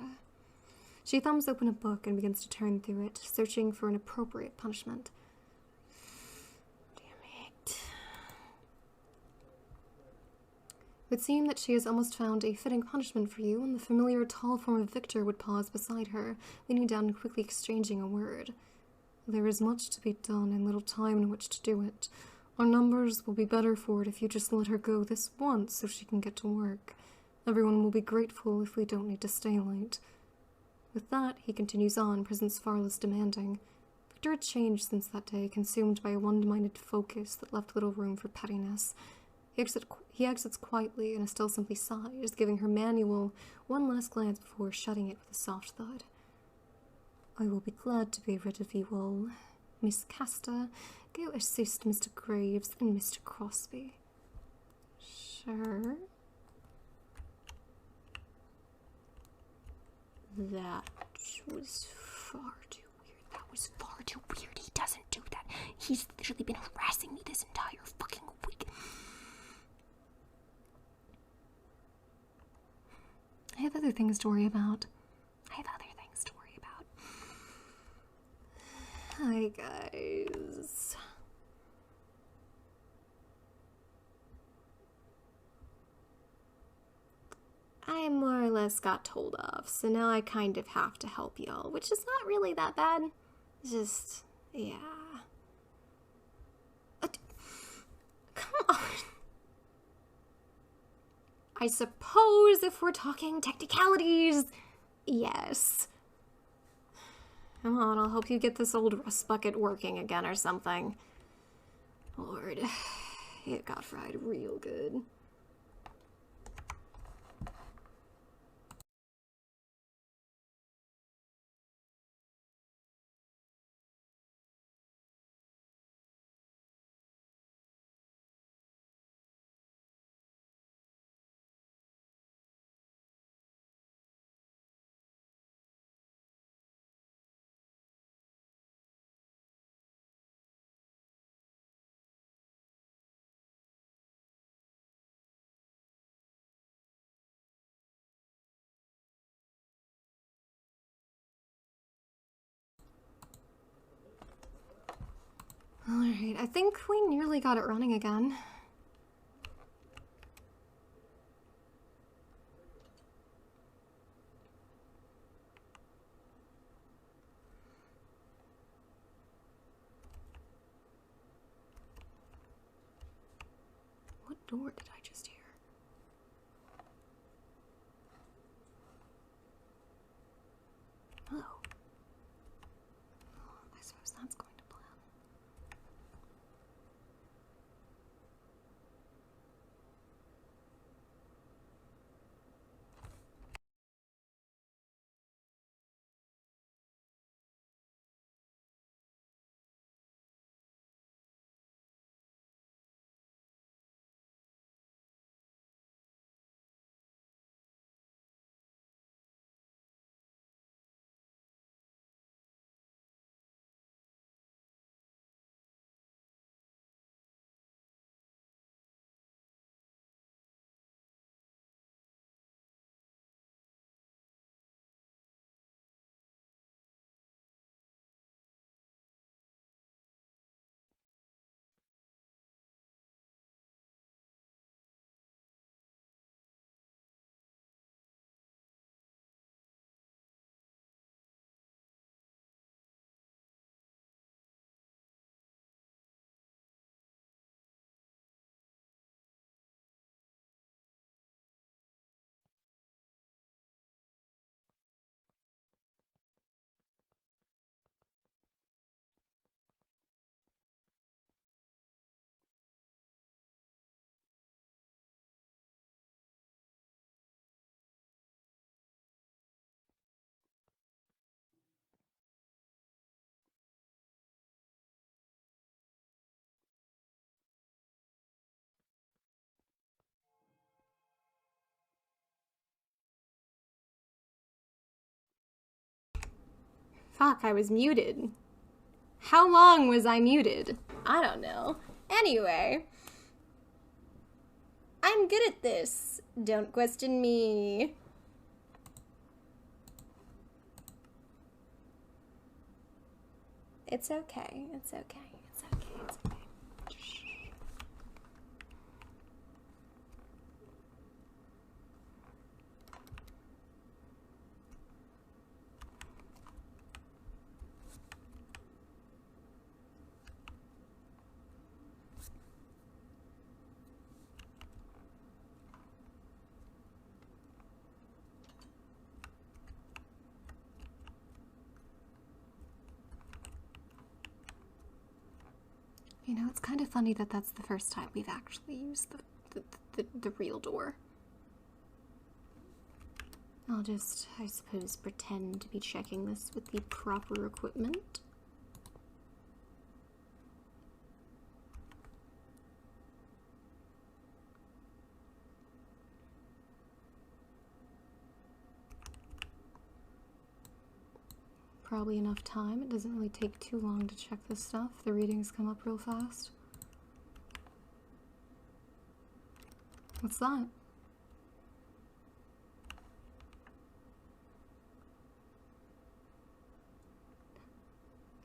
She thumbs open a book and begins to turn through it, searching for an appropriate punishment. It would seem that she has almost found a fitting punishment for you, and the familiar tall form of Victor would pause beside her, leaning down and quickly exchanging a word. There is much to be done and little time in which to do it. Our numbers will be better for it if you just let her go this once so she can get to work. Everyone will be grateful if we don't need to stay late. With that, he continues on, presence far less demanding. Victor had changed since that day, consumed by a one-minded focus that left little room for pettiness. He exits quietly, and Estelle simply sighs, giving her manual one last glance before shutting it with a soft thud. I will be glad to be rid of you all. Miss Castor, go assist Mr. Graves and Mr. Crosby. Sure. That was far too weird. That was far too weird. He doesn't do that. He's literally been harassing me this entire fucking week. I have other things to worry about. Hi, guys. I more or less got told off, so now I kind of have to help y'all, which is not really that bad. Just, yeah. Come on. I suppose if we're talking technicalities, yes. Come on, I'll help you get this old rust bucket working again or something. Lord, it got fried real good. Alright, I think we nearly got it running again. What door did I just hear? Fuck, I was muted. How long was I muted? I don't know. Anyway. I'm good at this. Don't question me. It's okay. It's okay. It's okay. It's okay. You know, it's kind of funny that that's the first time we've actually used the real door. I'll just, I suppose, pretend to be checking this with the proper equipment. Probably enough time. It doesn't really take too long to check this stuff. The readings come up real fast. What's that?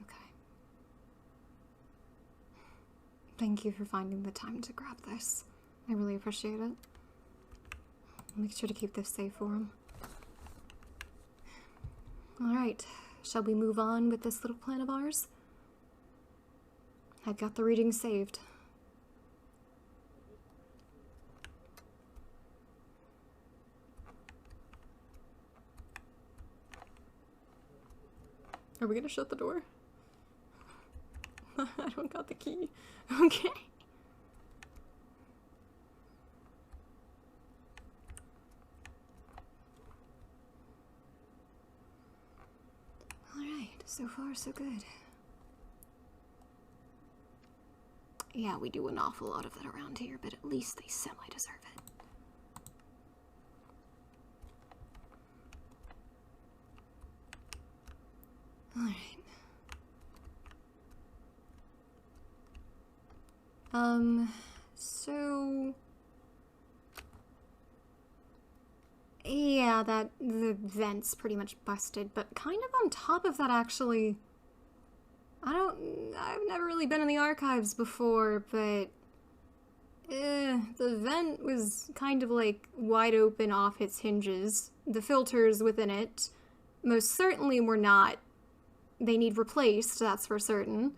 Okay. Thank you for finding the time to grab this. I really appreciate it. I'll make sure to keep this safe for him. Alright. Shall we move on with this little plan of ours? I've got the reading saved. Are we gonna shut the door? I don't got the key. Okay. So far, so good. Yeah, we do an awful lot of that around here, but at least they semi-deserve it. Alright. So... yeah, the vent's pretty much busted, but kind of on top of that, actually, I've never really been in the archives before, but the vent was kind of like wide open off its hinges. The filters within it most certainly were not. They need replaced, that's for certain.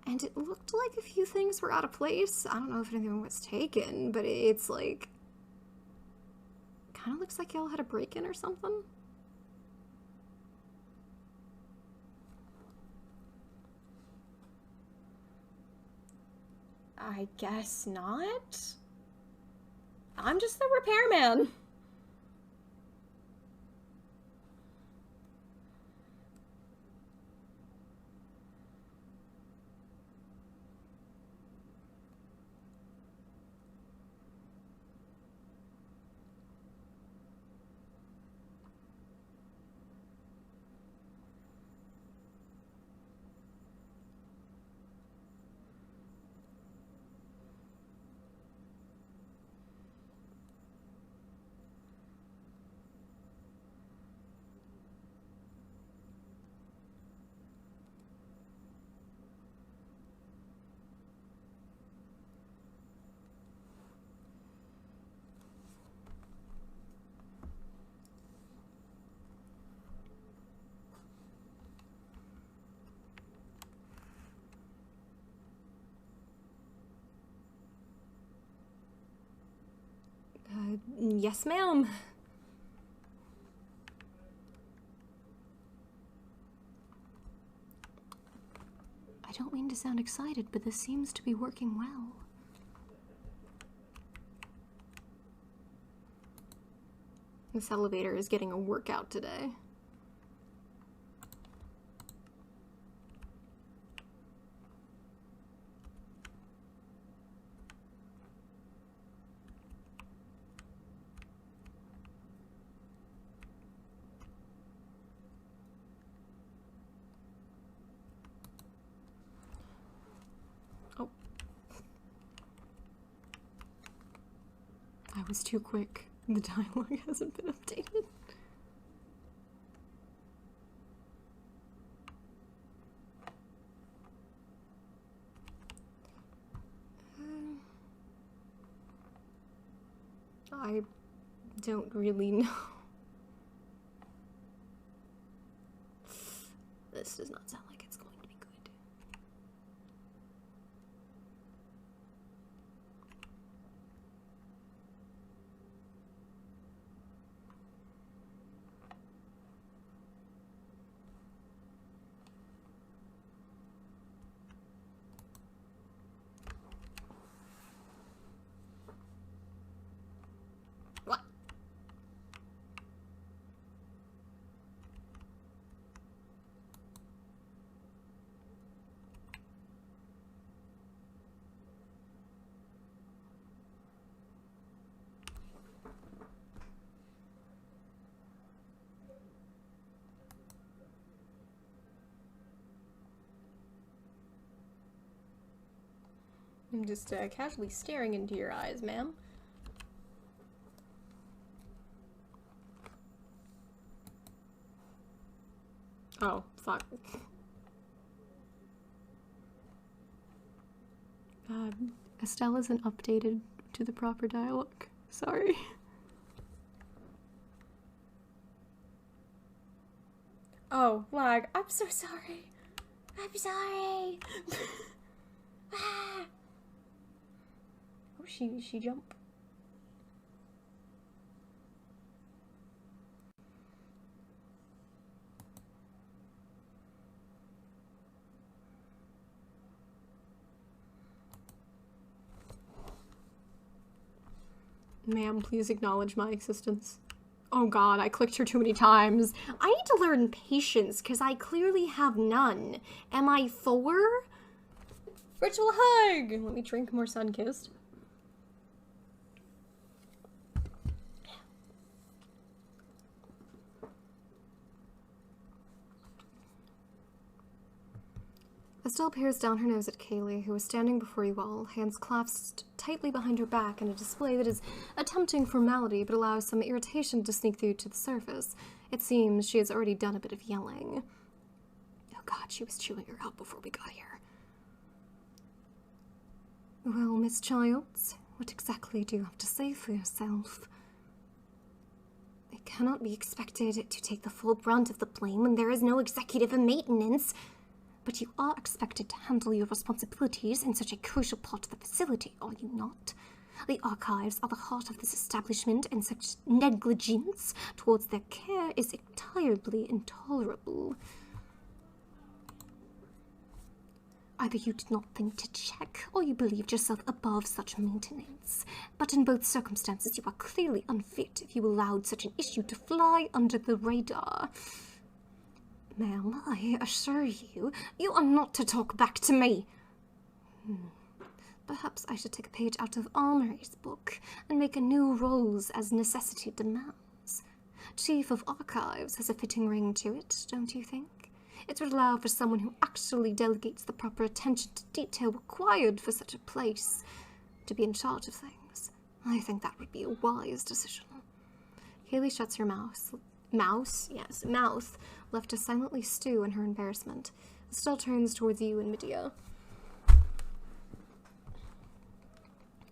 And it looked like a few things were out of place. I don't know if anything was taken, but it's like... kind of looks like y'all had a break-in or something. I guess not. I'm just the repairman. Yes, ma'am. I don't mean to sound excited, but this seems to be working well. This elevator is getting a workout today. That was too quick. The dialogue hasn't been updated. I don't really know. This does not sound like it's going to be good. What? I'm just casually staring into your eyes, ma'am. Oh, fuck. Estelle isn't updated to the proper dialogue. Sorry. Oh, lag. I'm so sorry. I'm sorry. Ah. Oh, she jumped. Ma'am, please acknowledge my existence. Oh god, I clicked her too many times. I need to learn patience, because I clearly have none. Am I 4? Virtual hug! Let me drink more Sunkissed. Estelle peers down her nose at Kaylee, who is standing before you all, hands clasped tightly behind her back in a display that is attempting formality but allows some irritation to sneak through to the surface. It seems she has already done a bit of yelling. Oh god, she was chewing her out before we got here. Well, Miss Childs, what exactly do you have to say for yourself? It cannot be expected to take the full brunt of the blame when there is no executive and maintenance. But you are expected to handle your responsibilities in such a crucial part of the facility, are you not? The archives are the heart of this establishment, and such negligence towards their care is entirely intolerable. Either you did not think to check, or you believed yourself above such maintenance. But in both circumstances, you are clearly unfit if you allowed such an issue to fly under the radar. Ma'am, I assure you, you are not to talk back to me. Perhaps I should take a page out of Armory's book and make a new roles as necessity demands. Chief of Archives has a fitting ring to it, don't you think? It would allow for someone who actually delegates the proper attention to detail required for such a place to be in charge of things. I think that would be a wise decision. Kaylee shuts her mouth, left to silently stew in her embarrassment. Estelle turns towards you and Medea.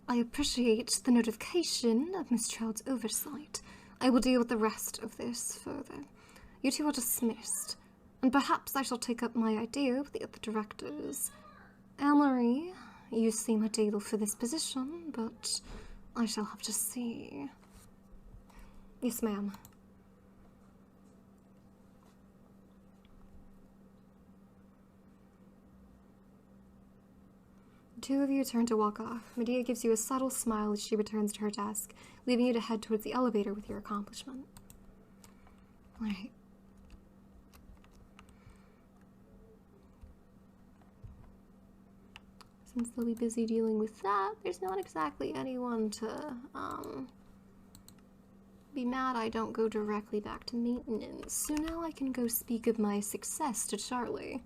I appreciate the notification of Miss Child's oversight. I will deal with the rest of this further. You two are dismissed, and perhaps I shall take up my idea with the other directors. Amory, you seem ideal for this position, but I shall have to see. Yes, ma'am. The two of you turn to walk off. Medea gives you a subtle smile as she returns to her desk, leaving you to head towards the elevator with your accomplishment. Alright. Since they'll be busy dealing with that, there's not exactly anyone to, be mad I don't go directly back to maintenance. So now I can go speak of my success to Charlie.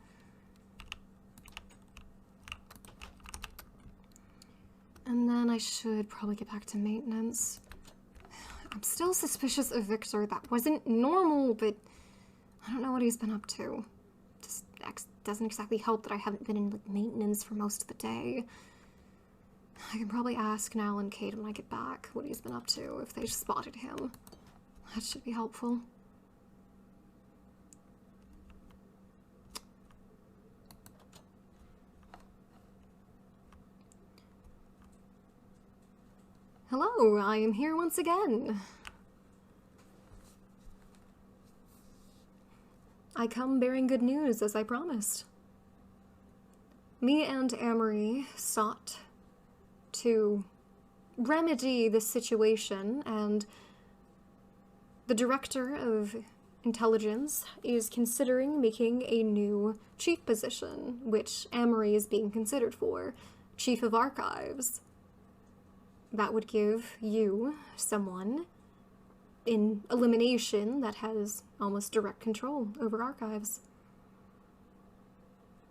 And then I should probably get back to maintenance. I'm still suspicious of Victor. That wasn't normal, but I don't know what he's been up to. Just doesn't exactly help that I haven't been in like maintenance for most of the day. I can probably ask Nal and Kate when I get back what he's been up to, if they spotted him. That should be helpful. Hello, I am here once again. I come bearing good news, as I promised. Me and Amory sought to remedy this situation, and the director of intelligence is considering making a new chief position, which Amory is being considered for, Chief of Archives. That would give you someone in elimination that has almost direct control over archives.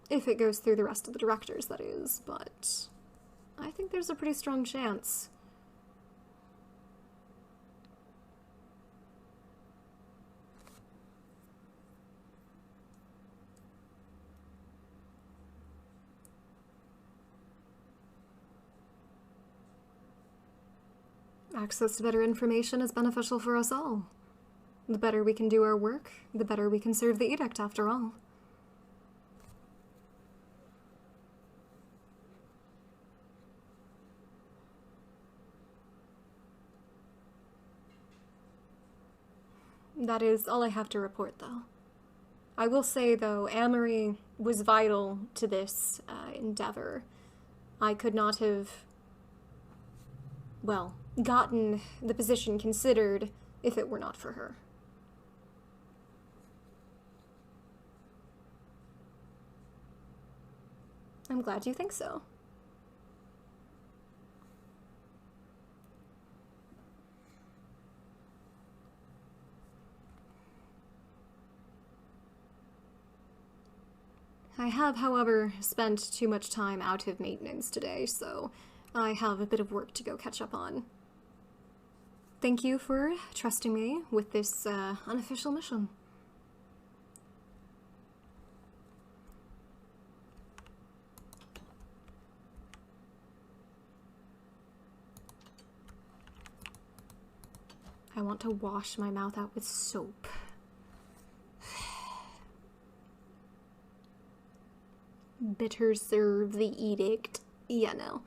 If it goes through the rest of the directors, that is, but I think there's a pretty strong chance. Access to better information is beneficial for us all. The better we can do our work, the better we can serve the edict, after all. That is all I have to report, though. I will say, though, Amory was vital to this endeavor. I could not have, well, gotten the position considered if it were not for her. I'm glad you think so. I have, however, spent too much time out of maintenance today, so I have a bit of work to go catch up on. Thank you for trusting me with this unofficial mission. I want to wash my mouth out with soap. Bitter serve the edict. Yeah, no.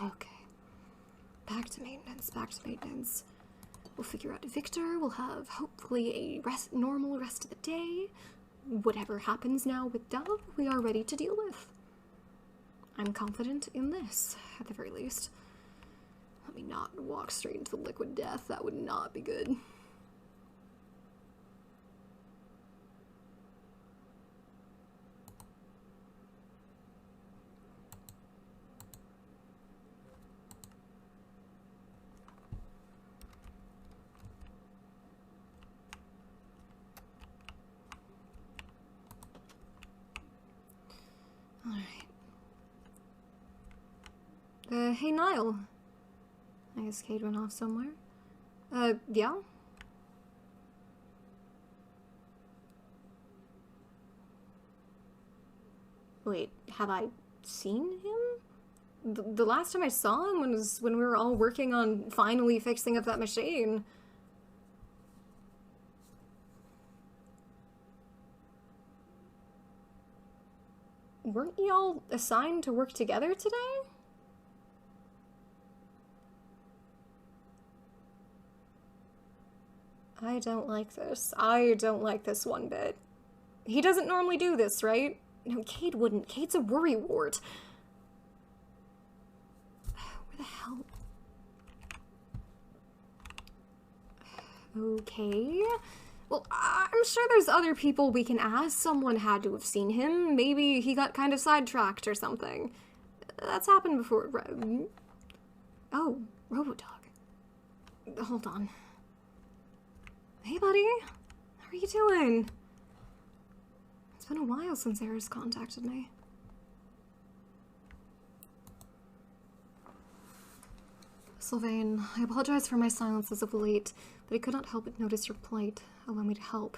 Okay. Back to maintenance, back to maintenance. We'll figure out Victor, we'll have hopefully a normal rest of the day. Whatever happens now with Dove, we are ready to deal with. I'm confident in this, at the very least. Let me not walk straight into the liquid death, that would not be good. Hey, Niall. I guess Cade went off somewhere. Yeah? Wait, have I seen him? The last time I saw him was when we were all working on finally fixing up that machine. Weren't y'all assigned to work together today? I don't like this. I don't like this one bit. He doesn't normally do this, right? No, Cade wouldn't. Cade's a worrywart. Where the hell? Okay. Well, I'm sure there's other people we can ask. Someone had to have seen him. Maybe he got kind of sidetracked or something. That's happened before. Oh, Robodog. Hold on. Hey, buddy. How are you doing? It's been a while since Eris contacted me. Sylvain, I apologize for my silence as of late, but I could not help but notice your plight. Allow me to help.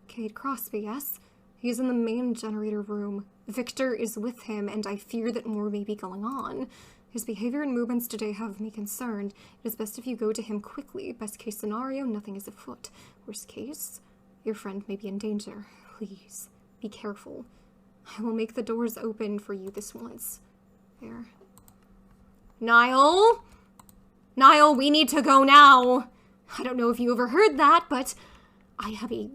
Cade Crosby, yes? He is in the main generator room. Victor is with him, and I fear that more may be going on. His behavior and movements today have me concerned. It is best if you go to him quickly. Best case scenario, nothing is afoot. Worst case, your friend may be in danger. Please, be careful. I will make the doors open for you this once. There. Niall? Niall, we need to go now. I don't know if you overheard that, but I have a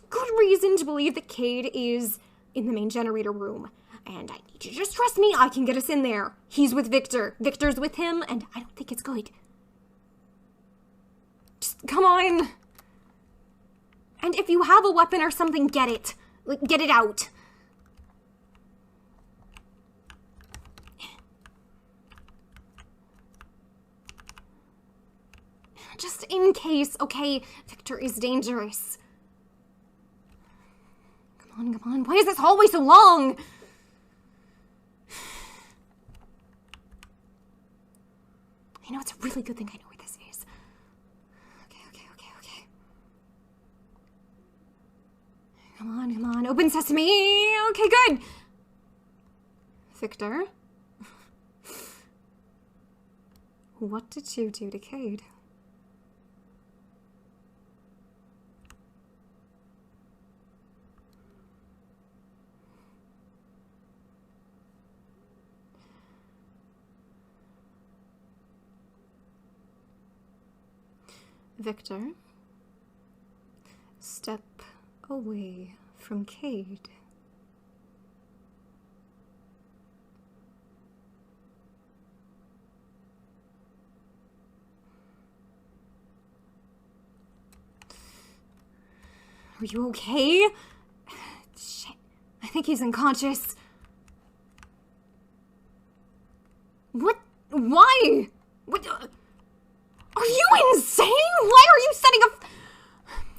good reason to believe that Cade is in the main generator room. And I need you to just trust me, I can get us in there. He's with Victor. Victor's with him, and I don't think it's good. Just, come on. And if you have a weapon or something, get it. Like, get it out. Just in case, okay? Victor is dangerous. Come on, come on. Why is this hallway so long? You know, it's a really good thing I know where this is. Okay. Come on. Open sesame. Okay, good. Victor? What did you do to Cade? Victor, step away from Cade. Are you okay? Shit, I think he's unconscious. What? Why? What? Are you insane? Why are you setting up...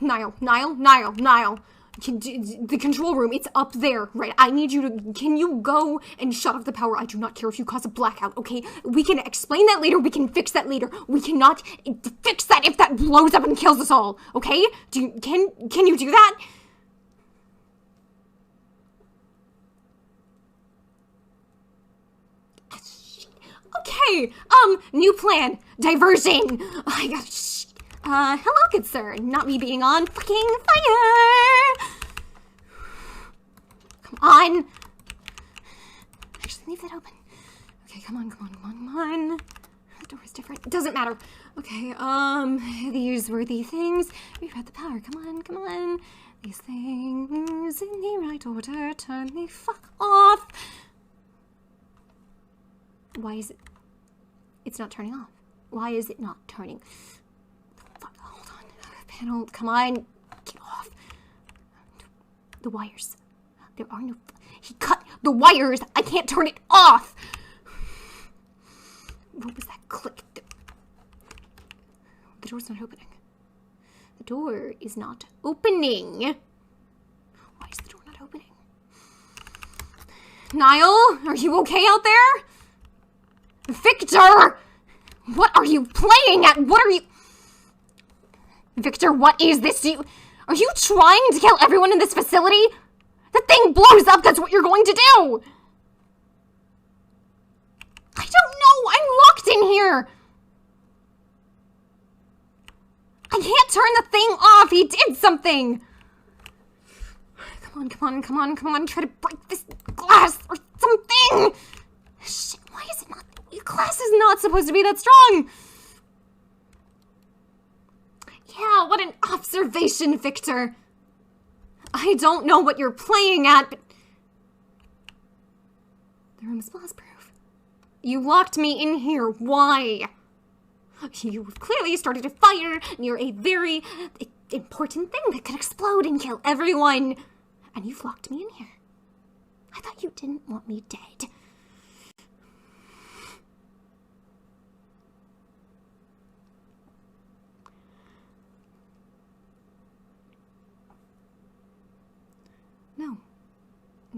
Niall. The control room, it's up there, right? I need you to... Can you go and shut off the power? I do not care if you cause a blackout, okay? We can explain that later. We can fix that later. We cannot fix that if that blows up and kills us all, okay? Can you do that? Okay, new plan. Diversion. I got hello, good sir. Not me being on fucking fire. Come on. Actually, leave that open. Okay, come on. The door is different. It doesn't matter. Okay, these were the things. Reroute the power. Come on. These things in the right order. Turn the fuck off. Why is it? It's not turning off. Why is it not turning? Fuck, hold on. Panel, come on. Get off. The wires. There are no... He cut the wires. I can't turn it off. What was that click? The door's not opening. The door is not opening. Why is the door not opening? Niall, are you okay out there? Victor! What are you playing at? What are you... Victor, what is this? Are you trying to kill everyone in this facility? The thing blows up, that's what you're going to do! I don't know, I'm locked in here! I can't turn the thing off, he did something! Come on, try to break this glass or something! Shit, why is it not... Glass is not supposed to be that strong! Yeah, what an observation, Victor! I don't know what you're playing at, but... The room is blast-proof. You locked me in here, why? You clearly started a fire near a very important thing that could explode and kill everyone. And you've locked me in here. I thought you didn't want me dead.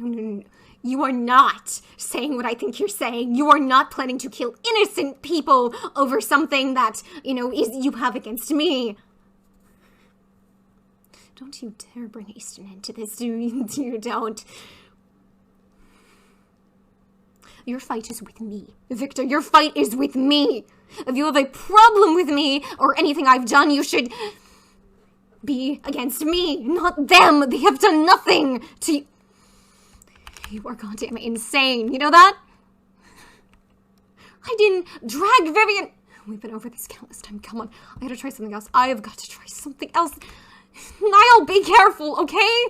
No. You are not saying what I think you're saying. You are not planning to kill innocent people over something that, you have against me. Don't you dare bring Easton into this. You don't. Your fight is with me. Victor, your fight is with me. If you have a problem with me or anything I've done, you should be against me, not them. They have done nothing to you. You are goddamn insane. You know that? I didn't drag Vivian. We've been over this countless times. Come on. I gotta try something else. I have got to try something else. Niall, be careful, okay?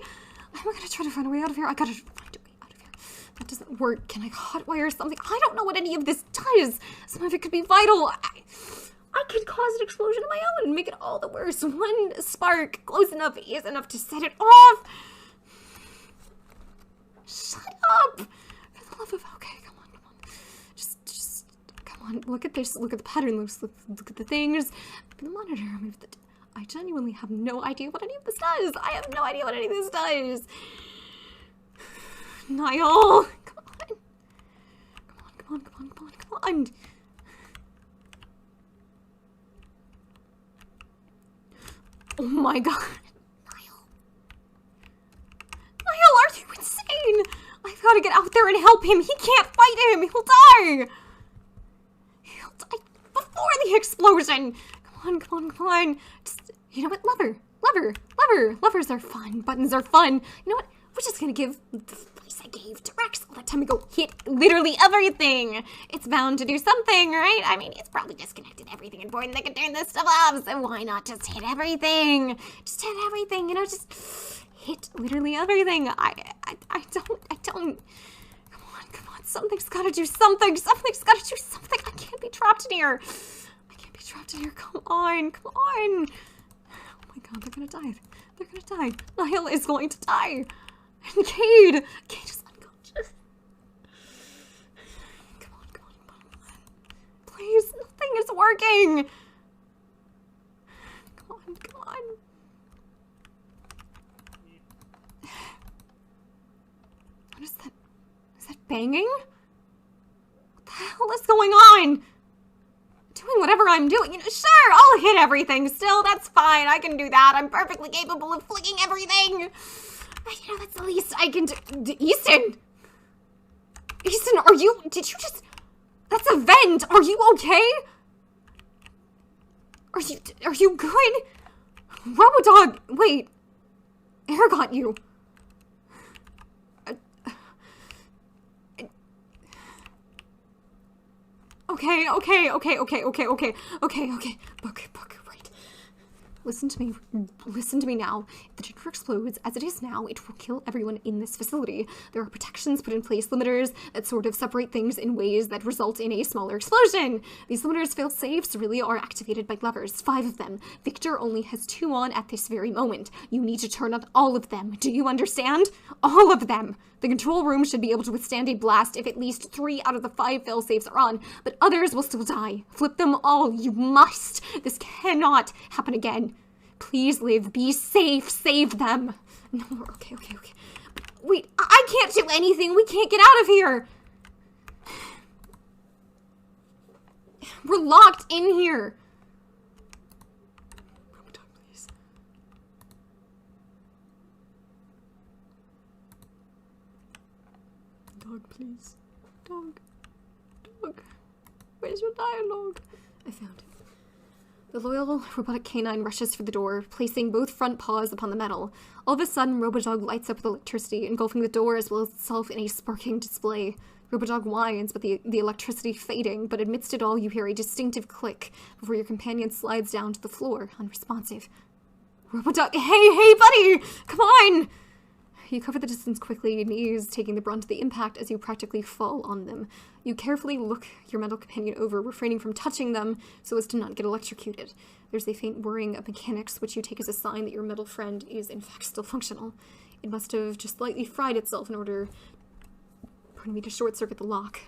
I'm gonna try to find a way out of here. I gotta find a way out of here. That doesn't work. Can I hotwire something? I don't know what any of this does. Some of it could be vital. I could cause an explosion of my own and make it all the worse. One spark close enough is enough to set it off. Shut up! For the love of... Okay, come on. Just... Come on, look at this. Look at the pattern. Look at the things. The monitor. I genuinely have no idea what any of this does. I have no idea what any of this does. Niall! Come on. Oh my god. Niall, are you insane? I've got to get out there and help him. He can't fight him. He'll die. He'll die before the explosion. Come on. Just, you know what? Lever. Levers are fun. Buttons are fun. You know what? We're just gonna give the advice I gave to Rex all that time ago. Hit literally everything. It's bound to do something, right? I mean, it's probably disconnected everything important that can turn this stuff off. So why not just hit everything? Just hit everything, just hit literally everything. I don't. Come on. Something's gotta do something. I can't be trapped in here. Come on. Oh my god, they're gonna die. Niall is going to die. And Cade is unconscious. Come on. Please, nothing is working. Come on. What is that? Is that banging? What the hell is going on? Doing whatever I'm doing. Sure, I'll hit everything still. That's fine. I can do that. I'm perfectly capable of flicking everything. That's the least I can do. Easton, that's a vent. Are you okay? Are you good? Robodog, wait. Air got you. Okay. Book, right. Listen to me now. If the generator explodes as it is now, it will kill everyone in this facility. There are protections put in place, limiters that sort of separate things in ways that result in a smaller explosion. These limiters fail safes really are activated by levers, 5 of them. Victor only has 2 on at this very moment. You need to turn on all of them. Do you understand? All of them. The control room should be able to withstand a blast if at least 3 out of the 5 fail-safes are on, but others will still die. Flip them all. You must. This cannot happen again. Please, Liv. Be safe. Save them. No, okay. Wait, I can't do anything. We can't get out of here. We're locked in here. Dog, please. Dog. Where's your dialogue? I found it. The loyal robotic canine rushes for the door, placing both front paws upon the metal. All of a sudden, Robodog lights up with electricity, engulfing the door as well as itself in a sparking display. Robodog whines, with the electricity fading, but amidst it all, you hear a distinctive click before your companion slides down to the floor, unresponsive. Robodog, hey, buddy! Come on! You cover the distance quickly, knees taking the brunt of the impact as you practically fall on them. You carefully look your metal companion over, refraining from touching them so as to not get electrocuted. There's a faint whirring of mechanics, which you take as a sign that your metal friend is in fact still functional. It must have just slightly fried itself in order, to short-circuit the lock.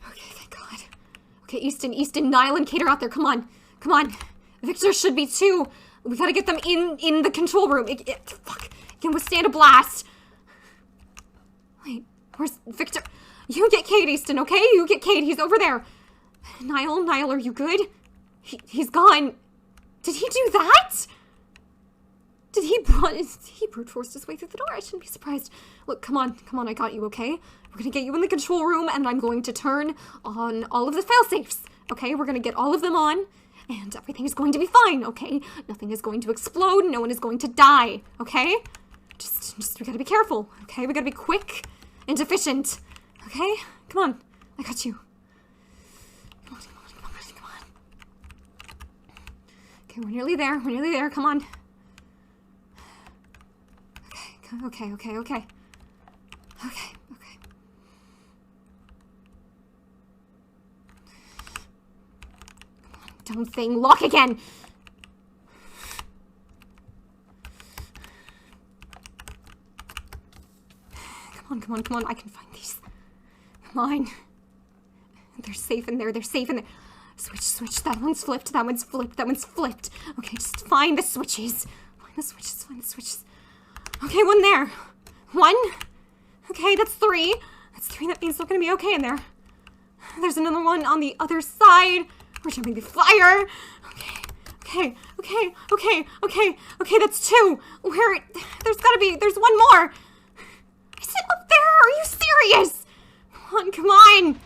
Okay, thank God. Okay, Easton, Niall and Kate are out there. Come on. Victor should be too. We gotta get them in the control room. Fuck. It can withstand a blast. Where's Victor? You get Kate, Easton, okay? You get Kate. He's over there. Niall, are you good? He's gone. Did he do that? Did he brute forced his way through the door? I shouldn't be surprised. Look, come on, I got you, okay? We're gonna get you in the control room, and I'm going to turn on all of the fail-safes, okay? We're gonna get all of them on, and everything is going to be fine, okay? Nothing is going to explode, no one is going to die, okay? Just, we gotta be careful, okay? We gotta be quick and efficient, okay? Come on, I got you. Come on. Okay, we're nearly there, come on. Okay. Okay. Come on, dumb thing, lock again! Come on, I can find these. Come on. They're safe in there, Switch, that one's flipped. Okay, just find the switches. Find the switches. Okay, one there. One. Okay, that's 3. That means we're gonna be okay in there. There's another one on the other side. We're jumping the fire. Okay, that's 2. There's one more. Is it up there? Are you serious? Come on.